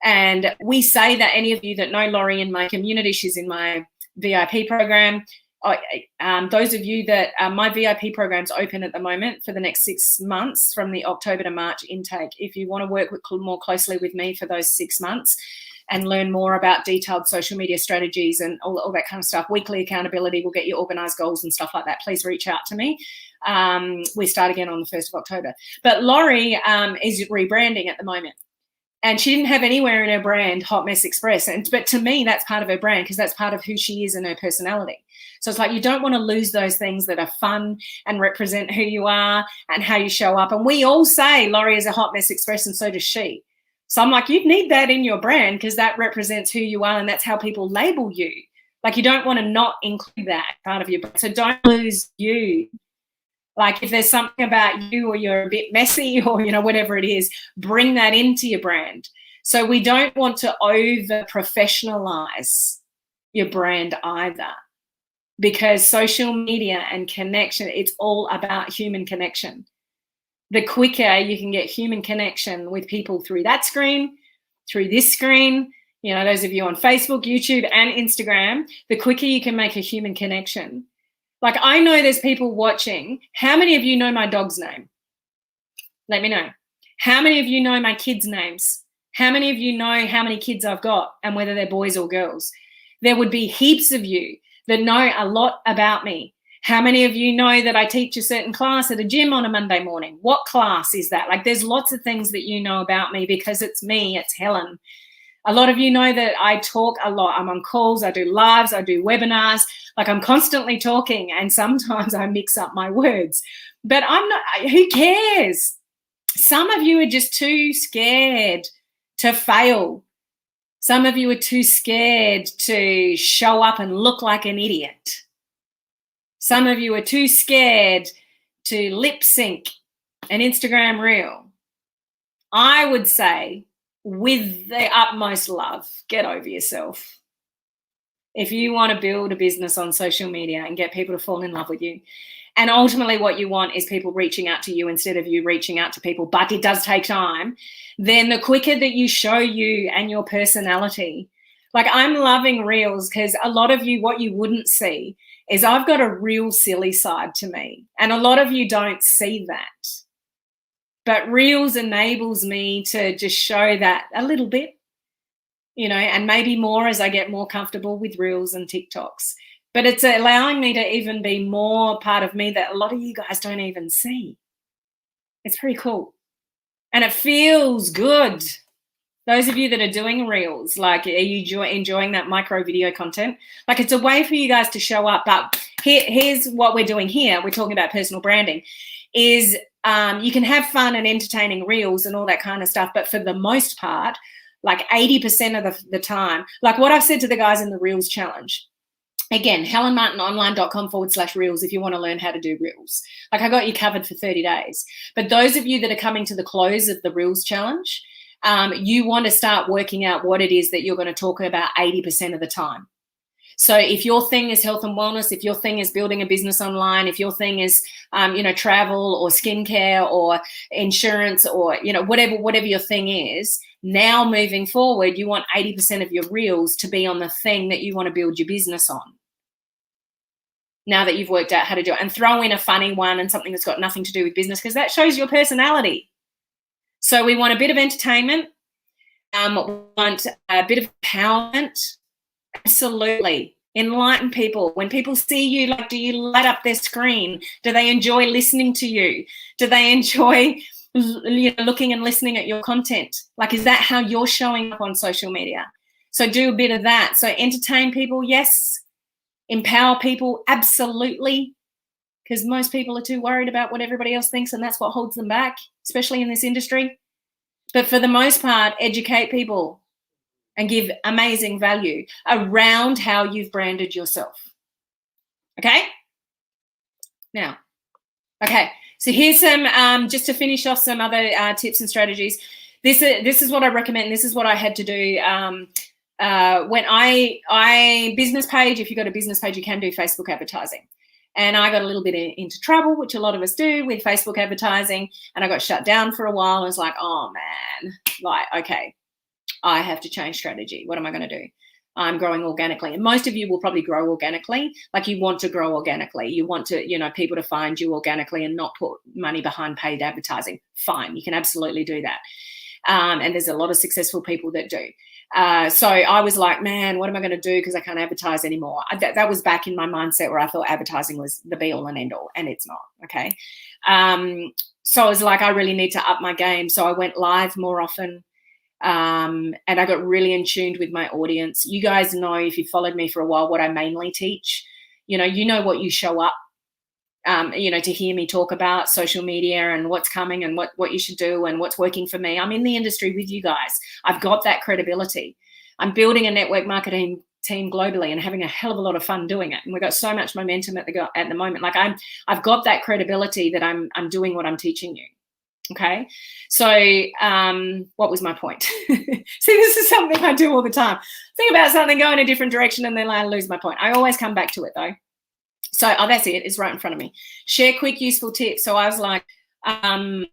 And we say that any of you that know Laurie in my community, she's in my VIP program. Those of you that my VIP program's open at the moment for the next 6 months, from the October to March intake. If you want to work more closely with me for those 6 months, and learn more about detailed social media strategies and all that kind of stuff, weekly accountability, will get you organized goals and stuff like that, please reach out to me. We start again on the 1st of October. But Laurie is rebranding at the moment. And she didn't have anywhere in her brand Hot Mess Express. But to me, that's part of her brand, because that's part of who she is and her personality. So it's like, you don't want to lose those things that are fun and represent who you are and how you show up. And we all say Laurie is a Hot Mess Express, and so does she. So I'm like, you need that in your brand, because that represents who you are and that's how people label you. Like, you don't want to not include that part of your brand. So don't lose you. Like, if there's something about you, or you're a bit messy, or, you know, whatever it is, bring that into your brand. So we don't want to over professionalize your brand either, because social media and connection, it's all about human connection. The quicker you can get human connection with people through that screen, through this screen, you know, those of you on Facebook, YouTube, and Instagram, the quicker you can make a human connection. Like, I know there's people watching. How many of you know my dog's name? Let me know. How many of you know my kids' names? How many of you know how many kids I've got and whether they're boys or girls? There would be heaps of you that know a lot about me. How many of you know that I teach a certain class at a gym on a Monday morning? What class is that? Like, there's lots of things that you know about me, because it's me, it's Helen. A lot of you know that I talk a lot. I'm on calls, I do lives, I do webinars. Like, I'm constantly talking, and sometimes I mix up my words. But I'm not, who cares? Some of you are just too scared to fail. Some of you are too scared to show up and look like an idiot. Some of you are too scared to lip sync an Instagram reel. I would say, with the utmost love, get over yourself. If you want to build a business on social media and get people to fall in love with you, and ultimately what you want is people reaching out to you instead of you reaching out to people, but it does take time, then the quicker that you show you and your personality. Like, I'm loving reels, because a lot of you, what you wouldn't see is I've got a real silly side to me, and a lot of you don't see that. But reels enables me to just show that a little bit, you know, and maybe more as I get more comfortable with reels and TikToks. But it's allowing me to even be more part of me that a lot of you guys don't even see. It's pretty cool. And it feels good. Those of you that are doing reels, like, are you enjoying that micro video content? Like, it's a way for you guys to show up. But here's what we're doing here. We're talking about personal branding. Is you can have fun and entertaining reels and all that kind of stuff, but for the most part, like 80% of the time, like what I've said to the guys in the Reels Challenge, again, helenmartinonline.com/reels if you want to learn how to do reels. Like, I got you covered for 30 days. But those of you that are coming to the close of the Reels Challenge, you want to start working out what it is that you're going to talk about 80% of the time. So if your thing is health and wellness, if your thing is building a business online, if your thing is, travel or skincare or insurance or, whatever your thing is, now moving forward, you want 80% of your reels to be on the thing that you want to build your business on. Now that you've worked out how to do it, and throw in a funny one and something that's got nothing to do with business, because that shows your personality. So we want a bit of entertainment. We want a bit of empowerment. Absolutely. Enlighten people. When people see you, like, do you light up their screen? Do they enjoy listening to you? Do they enjoy looking and listening at your content? Like, is that how you're showing up on social media? So do a bit of that. So entertain people, yes. Empower people, absolutely. Because most people are too worried about what everybody else thinks, and that's what holds them back, especially in this industry. But for the most part, educate people and give amazing value around how you've branded yourself. Okay? Now, okay, so here's some, just to finish off some other tips and strategies. This is what I recommend. This is what I had to do. When I business page, if you've got a business page, you can do Facebook advertising. And I got a little bit into trouble, which a lot of us do with Facebook advertising. And I got shut down for a while. I was like, oh man, like, okay, I have to change strategy. What am I going to do? I'm growing organically. And most of you will probably grow organically. Like, you want to grow organically. You want to, people to find you organically and not put money behind paid advertising. Fine. You can absolutely do that. And there's a lot of successful people that do. So I was like, man, what am I going to do? Because I can't advertise anymore. That was back in my mindset where I thought advertising was the be all and end all, and it's not. Okay. So I was like, I really need to up my game. So I went live more often. And I got really in tune with my audience. You guys know, if you followed me for a while, what I mainly teach. You know what you show up, to hear me talk about social media and what's coming and what you should do and what's working for me. I'm in the industry with you guys. I've got that credibility. I'm building a network marketing team globally and having a hell of a lot of fun doing it. And we've got so much momentum at the moment. Like I've got that credibility that I'm doing what I'm teaching you. Okay. So what was my point? See, this is something I do all the time. Think about something, go in a different direction, and then I lose my point. I always come back to it though. So, that's it. It's right in front of me. Share quick, useful tips. So I was like, I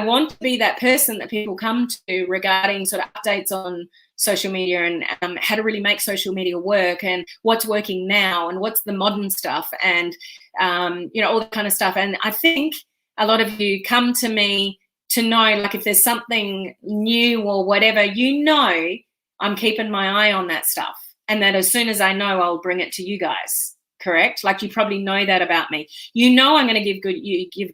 want to be that person that people come to regarding sort of updates on social media and how to really make social media work and what's working now and what's the modern stuff and, all that kind of stuff. And I think a lot of you come to me to know, like, if there's something new or whatever, I'm keeping my eye on that stuff. And that as soon as I know, I'll bring it to you guys. Correct? Like, you probably know that about me. I'm going to give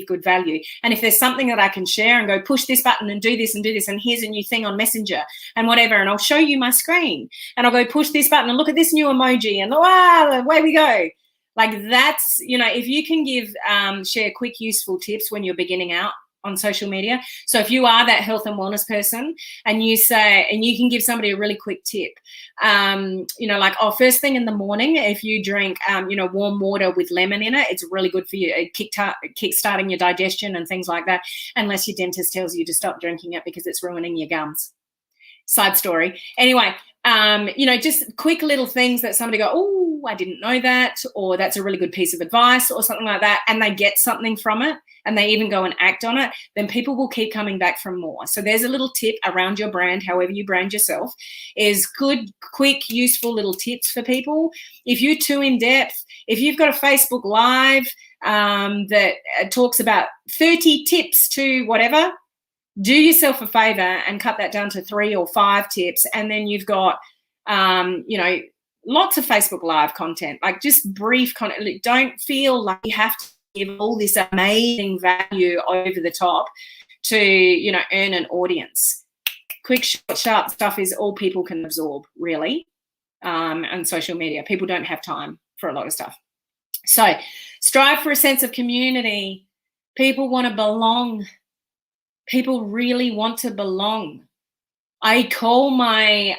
good value. And if there's something that I can share and go push this button and do this, and here's a new thing on Messenger and whatever, and I'll show you my screen and I'll go push this button and look at this new emoji and away we go. Like, that's, if you can share quick, useful tips when you're beginning out on social media. So if you are that health and wellness person and you can give somebody a really quick tip, first thing in the morning, if you drink, warm water with lemon in it, it's really good for you, kickstarting your digestion and things like that, unless your dentist tells you to stop drinking it because it's ruining your gums. Side story. Anyway, just quick little things that somebody go, oh, I didn't know that, or that's a really good piece of advice or something like that, and they get something from it and they even go and act on it, then people will keep coming back for more. So there's a little tip around your brand, however you brand yourself, is good, quick, useful little tips for people. If you're too in depth, if you've got a Facebook Live that talks about 30 tips to whatever, do yourself a favor and cut that down to 3 or 5 tips. And then you've got, lots of Facebook Live content, like just brief content. Don't feel like you have to give all this amazing value over the top to, earn an audience. Quick, short, sharp stuff is all people can absorb, really, on social media. People don't have time for a lot of stuff. So strive for a sense of community. People want to belong. People really want to belong. I call my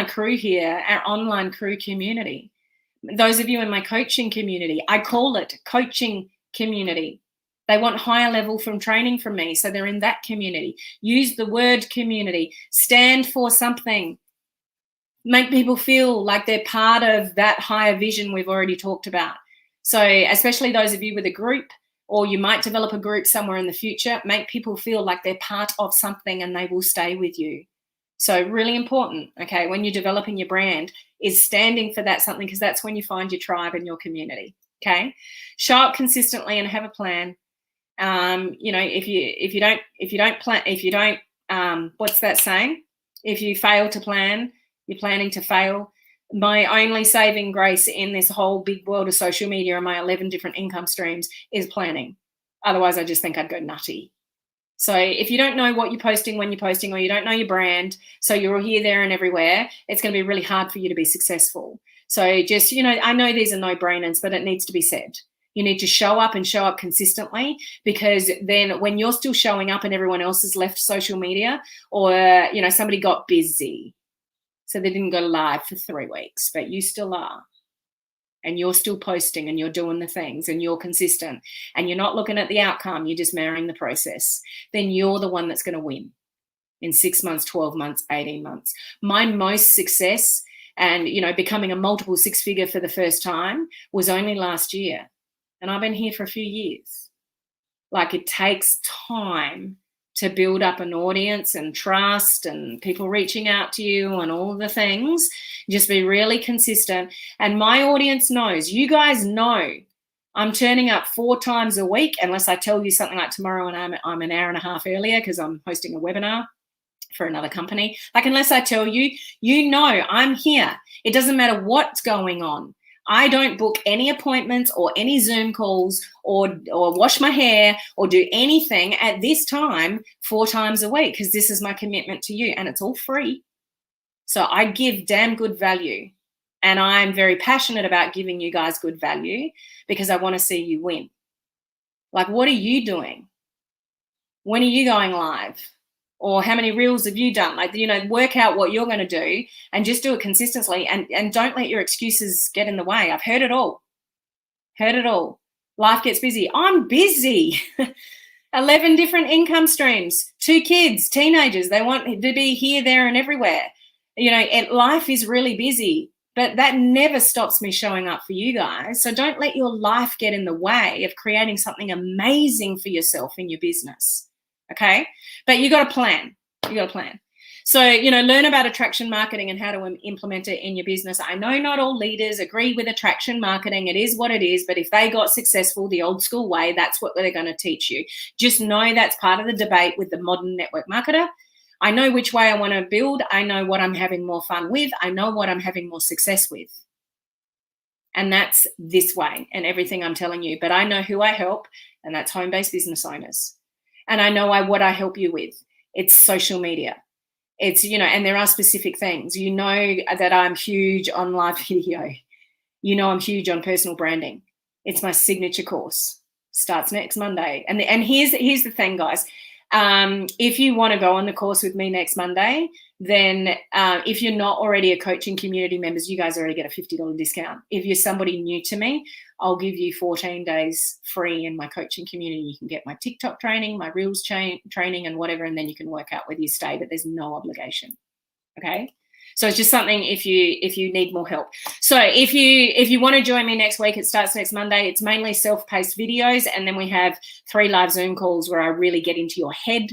crew here our online crew community. Those of you in my coaching community, I call it coaching community. They want higher level from training from me, so they're in that community. Use the word community. Stand for something. Make people feel like they're part of that higher vision we've already talked about. So especially those of you with a group, or you might develop a group somewhere in the future, make people feel like they're part of something and they will stay with you. So really important, okay, when you're developing your brand, is standing for that something, because that's when you find your tribe and your community, okay? Show up consistently and have a plan. If you don't, what's that saying? If you fail to plan, you're planning to fail. My only saving grace in this whole big world of social media and my 11 different income streams is planning. Otherwise, I just think I'd go nutty. So if you don't know what you're posting, when you're posting, or you don't know your brand, so you're here, there, and everywhere, it's going to be really hard for you to be successful. So just, I know these are no-brainers, but it needs to be said. You need to show up and show up consistently, because then when you're still showing up and everyone else has left social media, or, somebody got busy, so they didn't go live for 3 weeks, but you still are. And you're still posting and you're doing the things and you're consistent and you're not looking at the outcome, you're just marrying the process, then you're the one that's going to win in 6 months, 12 months, 18 months. My most success and, becoming a multiple 6-figure for the first time was only last year. And I've been here for a few years. Like, it takes time to build up an audience and trust and people reaching out to you and all the things. Just be really consistent. And my audience knows, you guys know, I'm turning up 4 times a week, unless I tell you something like tomorrow and I'm an hour and a half earlier because I'm hosting a webinar. for another company. Like, unless I tell you, you know I'm here. It doesn't matter what's going on. I don't book any appointments or any Zoom calls or wash my hair or do anything at this time 4 times a week, because this is my commitment to you, and it's all free. So I give damn good value, and I'm very passionate about giving you guys good value because I want to see you win. Like, what are you doing? When are you going live? Or how many reels have you done? Like, work out what you're going to do and just do it consistently, and don't let your excuses get in the way. I've heard it all. Life gets busy. I'm busy. 11 different income streams, 2 kids, teenagers. They want to be here, there, and everywhere. And life is really busy, but that never stops me showing up for you guys. So don't let your life get in the way of creating something amazing for yourself in your business. Okay. But you got a plan. So, learn about attraction marketing and how to implement it in your business. I know not all leaders agree with attraction marketing. It is what it is. But if they got successful the old school way, that's what they're going to teach you. Just know that's part of the debate with the modern network marketer. I know which way I want to build. I know what I'm having more fun with. I know what I'm having more success with. And that's this way and everything I'm telling you. But I know who I help, and that's home-based business owners. And I know what I help you with. It's social media. It's, and there are specific things. You know that I'm huge on live video. I'm huge on personal branding. It's my signature course. Starts next Monday. And here's the thing, guys. If you want to go on the course with me next Monday, then if you're not already a coaching community members, you guys already get a $50 discount. If you're somebody new to me, I'll give you 14 days free in my coaching community. You can get my TikTok training, my Reels training, and whatever, and then you can work out whether you stay, but there's no obligation. Okay. So it's just something if you need more help. So if you want to join me next week, it starts next Monday. It's mainly self-paced videos, and then we have 3 live Zoom calls where I really get into your head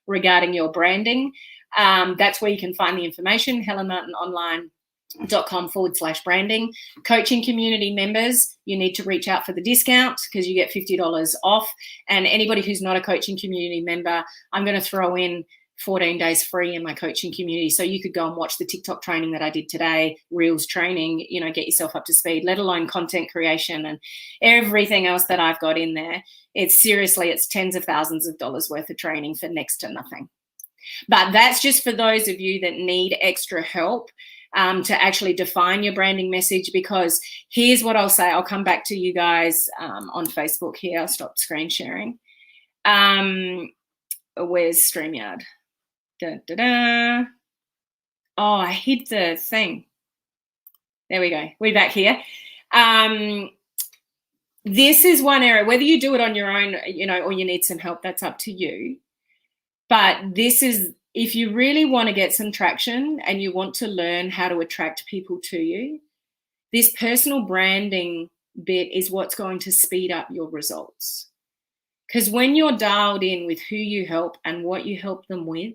regarding your branding. That's where you can find the information, helenmartinonline.com/branding. Coaching community members, you need to reach out for the discount because you get $50 off. And anybody who's not a coaching community member, I'm going to throw in 14 days free in my coaching community. So you could go and watch the TikTok training that I did today, Reels training, get yourself up to speed, let alone content creation and everything else that I've got in there. It's tens of thousands of dollars worth of training for next to nothing. But that's just for those of you that need extra help to actually define your branding message, because here's what I'll say. I'll come back to you guys on Facebook here. I'll stop screen sharing. Where's StreamYard? Oh, I hid the thing. There we go. We're back here. This is one area, whether you do it on your own, or you need some help, that's up to you. But this is, if you really want to get some traction and you want to learn how to attract people to you, this personal branding bit is what's going to speed up your results. Because when you're dialed in with who you help and what you help them with,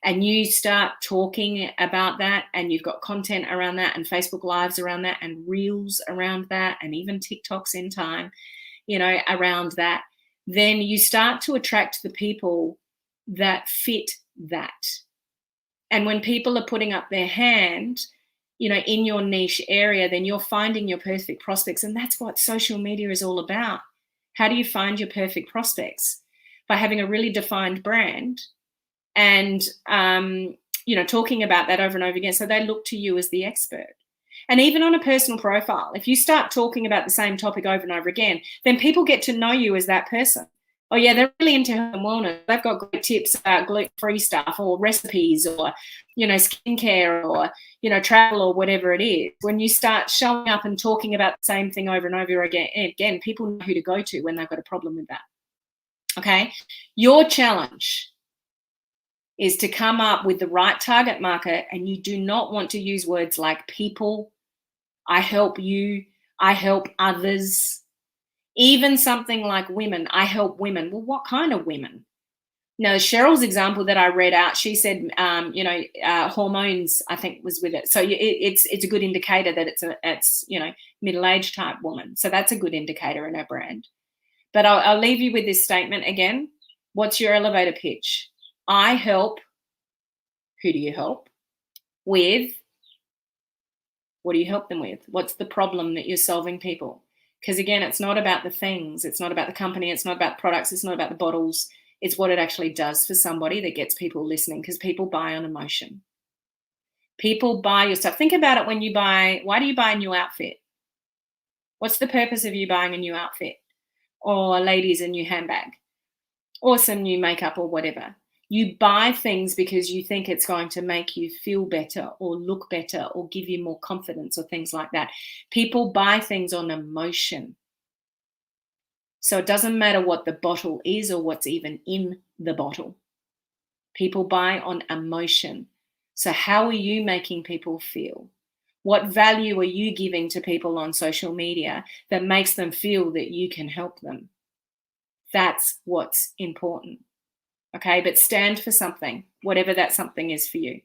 and you start talking about that, and you've got content around that, and Facebook Lives around that, and Reels around that, and even TikToks in time, around that, then you start to attract the people that fit that. And when people are putting up their hand, in your niche area, then you're finding your perfect prospects. And that's what social media is all about. How do you find your perfect prospects? By having a really defined brand and, talking about that over and over again. So they look to you as the expert. And even on a personal profile, if you start talking about the same topic over and over again, then people get to know you as that person. Oh, yeah, they're really into health and wellness. They've got great tips about gluten-free stuff or recipes or, skincare or, travel or whatever it is. When you start showing up and talking about the same thing over and over again, people know who to go to when they've got a problem with that. Okay? Your challenge is to come up with the right target market, and you do not want to use words like people, I help you, I help others. Even something like women, I help women. Well, what kind of women? Now, Cheryl's example that I read out, she said, hormones, I think, was with it. So it's a good indicator that it's middle-aged type woman. So that's a good indicator in her brand. But I'll leave you with this statement again. What's your elevator pitch? I help Who do you help? With. What do you help them with? What's the problem that you're solving people? Because again, it's not about the things. It's not about the company. It's not about products. It's not about the bottles. It's what it actually does for somebody that gets people listening, because people buy on emotion. People buy your stuff. Think about it when you buy. Why do you buy a new outfit? What's the purpose of you buying a new outfit? Or ladies, a new handbag? Or some new makeup or whatever? You buy things because you think it's going to make you feel better or look better or give you more confidence or things like that. People buy things on emotion. So it doesn't matter what the bottle is or what's even in the bottle. People buy on emotion. So how are you making people feel? What value are you giving to people on social media that makes them feel that you can help them? That's what's important. Okay, but stand for something, whatever that something is for you.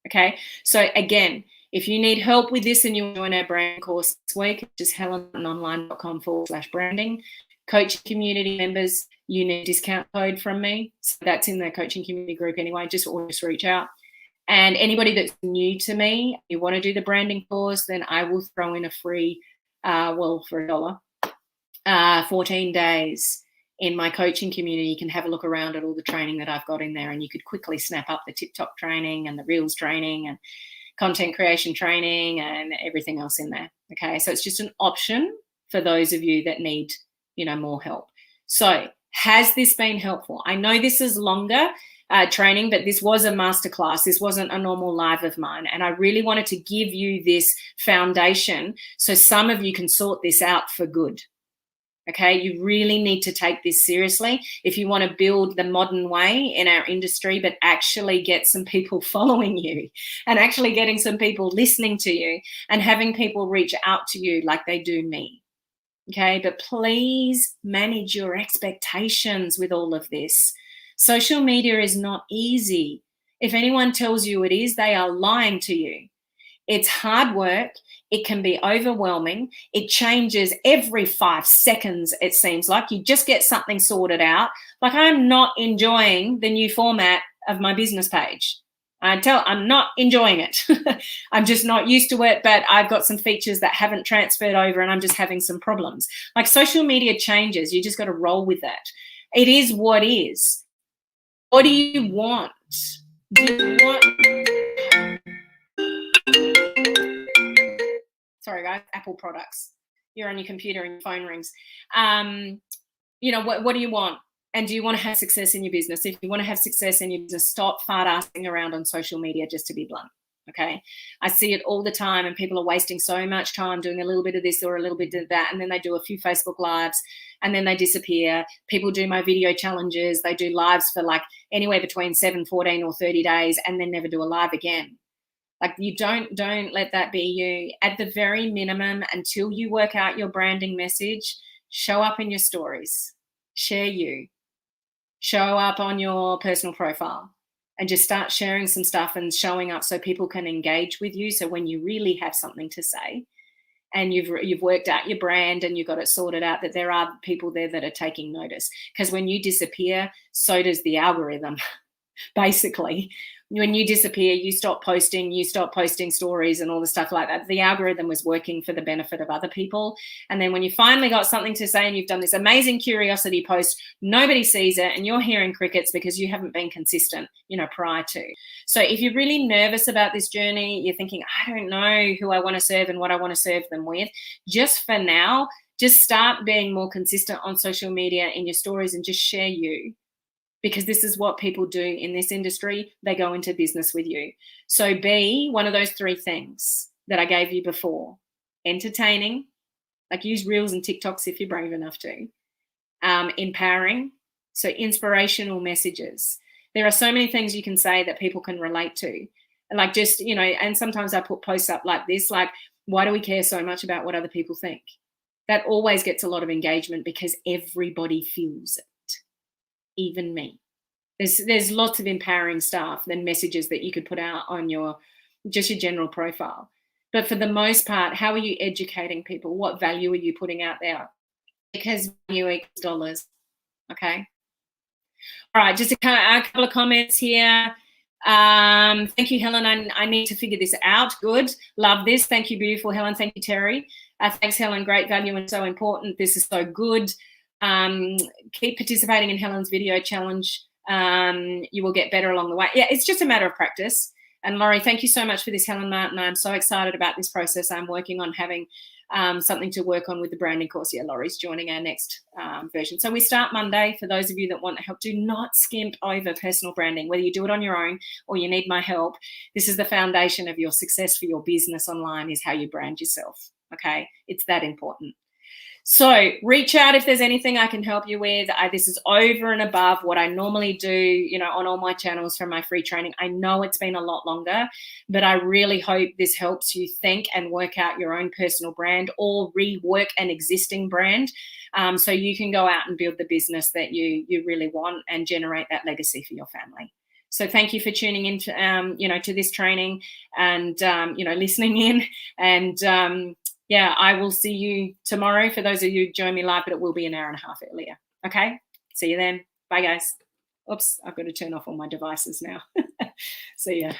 Okay, so again, if you need help with this and you join our brand course this week, just helenonline.com/branding. Coaching community members, you need a discount code from me. So that's in the coaching community group anyway, just reach out. And anybody that's new to me, you want to do the branding course, then I will throw in a free, for $1, 14 days in my coaching community. You can have a look around at all the training that I've got in there, and you could quickly snap up the TikTok training and the Reels training and content creation training and everything else in there. Okay, so it's just an option for those of you that need, more help. So has this been helpful? I know this is longer training, but this was a masterclass. This wasn't a normal live of mine. And I really wanted to give you this foundation so some of you can sort this out for good. Okay, you really need to take this seriously if you want to build the modern way in our industry, but actually get some people following you and actually getting some people listening to you and having people reach out to you like they do me. Okay, but please manage your expectations with all of this. Social media is not easy. If anyone tells you it is, they are lying to you. It's hard work. It can be overwhelming. It changes every 5 seconds, it seems like. You just get something sorted out. Like, I'm not enjoying the new format of my business page. I'm not enjoying it. I'm just not used to it, but I've got some features that haven't transferred over and I'm just having some problems. Like, social media changes. You just got to roll with that. It is what is. What do you want? Do you want... Sorry, guys, Apple products. You're on your computer and your phone rings. What do you want? And do you want to have success in your business? If you want to have success in your business, stop fart-assing around on social media, just to be blunt, okay? I see it all the time, and people are wasting so much time doing a little bit of this or a little bit of that, and then they do a few Facebook Lives, and then they disappear. People do my video challenges. They do lives for like anywhere between 7, 14, or 30 days, and then never do a live again. Like, you don't let that be you. At the very minimum, until you work out your branding message, show up in your stories, share you, show up on your personal profile, and just start sharing some stuff and showing up so people can engage with you. So when you really have something to say and you've worked out your brand and you've got it sorted out, that there are people there that are taking notice. Because when you disappear, so does the algorithm. Basically, when you disappear, you stop posting stories and all the stuff like that. The algorithm was working for the benefit of other people. And then when you finally got something to say and you've done this amazing curiosity post, nobody sees it and you're hearing crickets because you haven't been consistent, prior to. So if you're really nervous about this journey, you're thinking, I don't know who I want to serve and what I want to serve them with, just for now, just start being more consistent on social media in your stories and just share you. Because this is what people do in this industry. They go into business with you. So be one of those 3 things that I gave you before. Entertaining, like use Reels and TikToks if you're brave enough to. Empowering, so inspirational messages. There are so many things you can say that people can relate to. Like just, and sometimes I put posts up like this, like, why do we care so much about what other people think? That always gets a lot of engagement because everybody feels it. Even me. There's lots of empowering stuff and messages that you could put out on your general profile. But for the most part, how are you educating people? What value are you putting out there? Because value equals dollars. Okay. All right, just a couple of comments here. Thank you, Helen. I need to figure this out. Good. Love this. Thank you, beautiful Helen. Thank you, Terry. Thanks, Helen. Great value and so important. This is so good. Keep participating in Helen's video challenge. You will get better along the way. Yeah, it's just a matter of practice. And Laurie, thank you so much for this, Helen Martin. I'm so excited about this process. I'm working on having something to work on with the branding course. Yeah, Laurie's joining our next version. So we start Monday. For those of you that want help, do not skimp over personal branding, whether you do it on your own or you need my help. This is the foundation of your success for your business online, is how you brand yourself. Okay, it's that important. So reach out if there's anything I can help you with. This is over and above what I normally do, you know, on all my channels from my free training. I know it's been a lot longer, but I really hope this helps you think and work out your own personal brand or rework an existing brand, so you can go out and build the business that you really want and generate that legacy for your family. So thank you for tuning in to, you know, to this training and, you know, listening in. And yeah, I will see you tomorrow for those of you who join me live, but it will be an hour and a half earlier. Okay, see you then. Bye, guys. Oops, I've got to turn off all my devices now. See ya.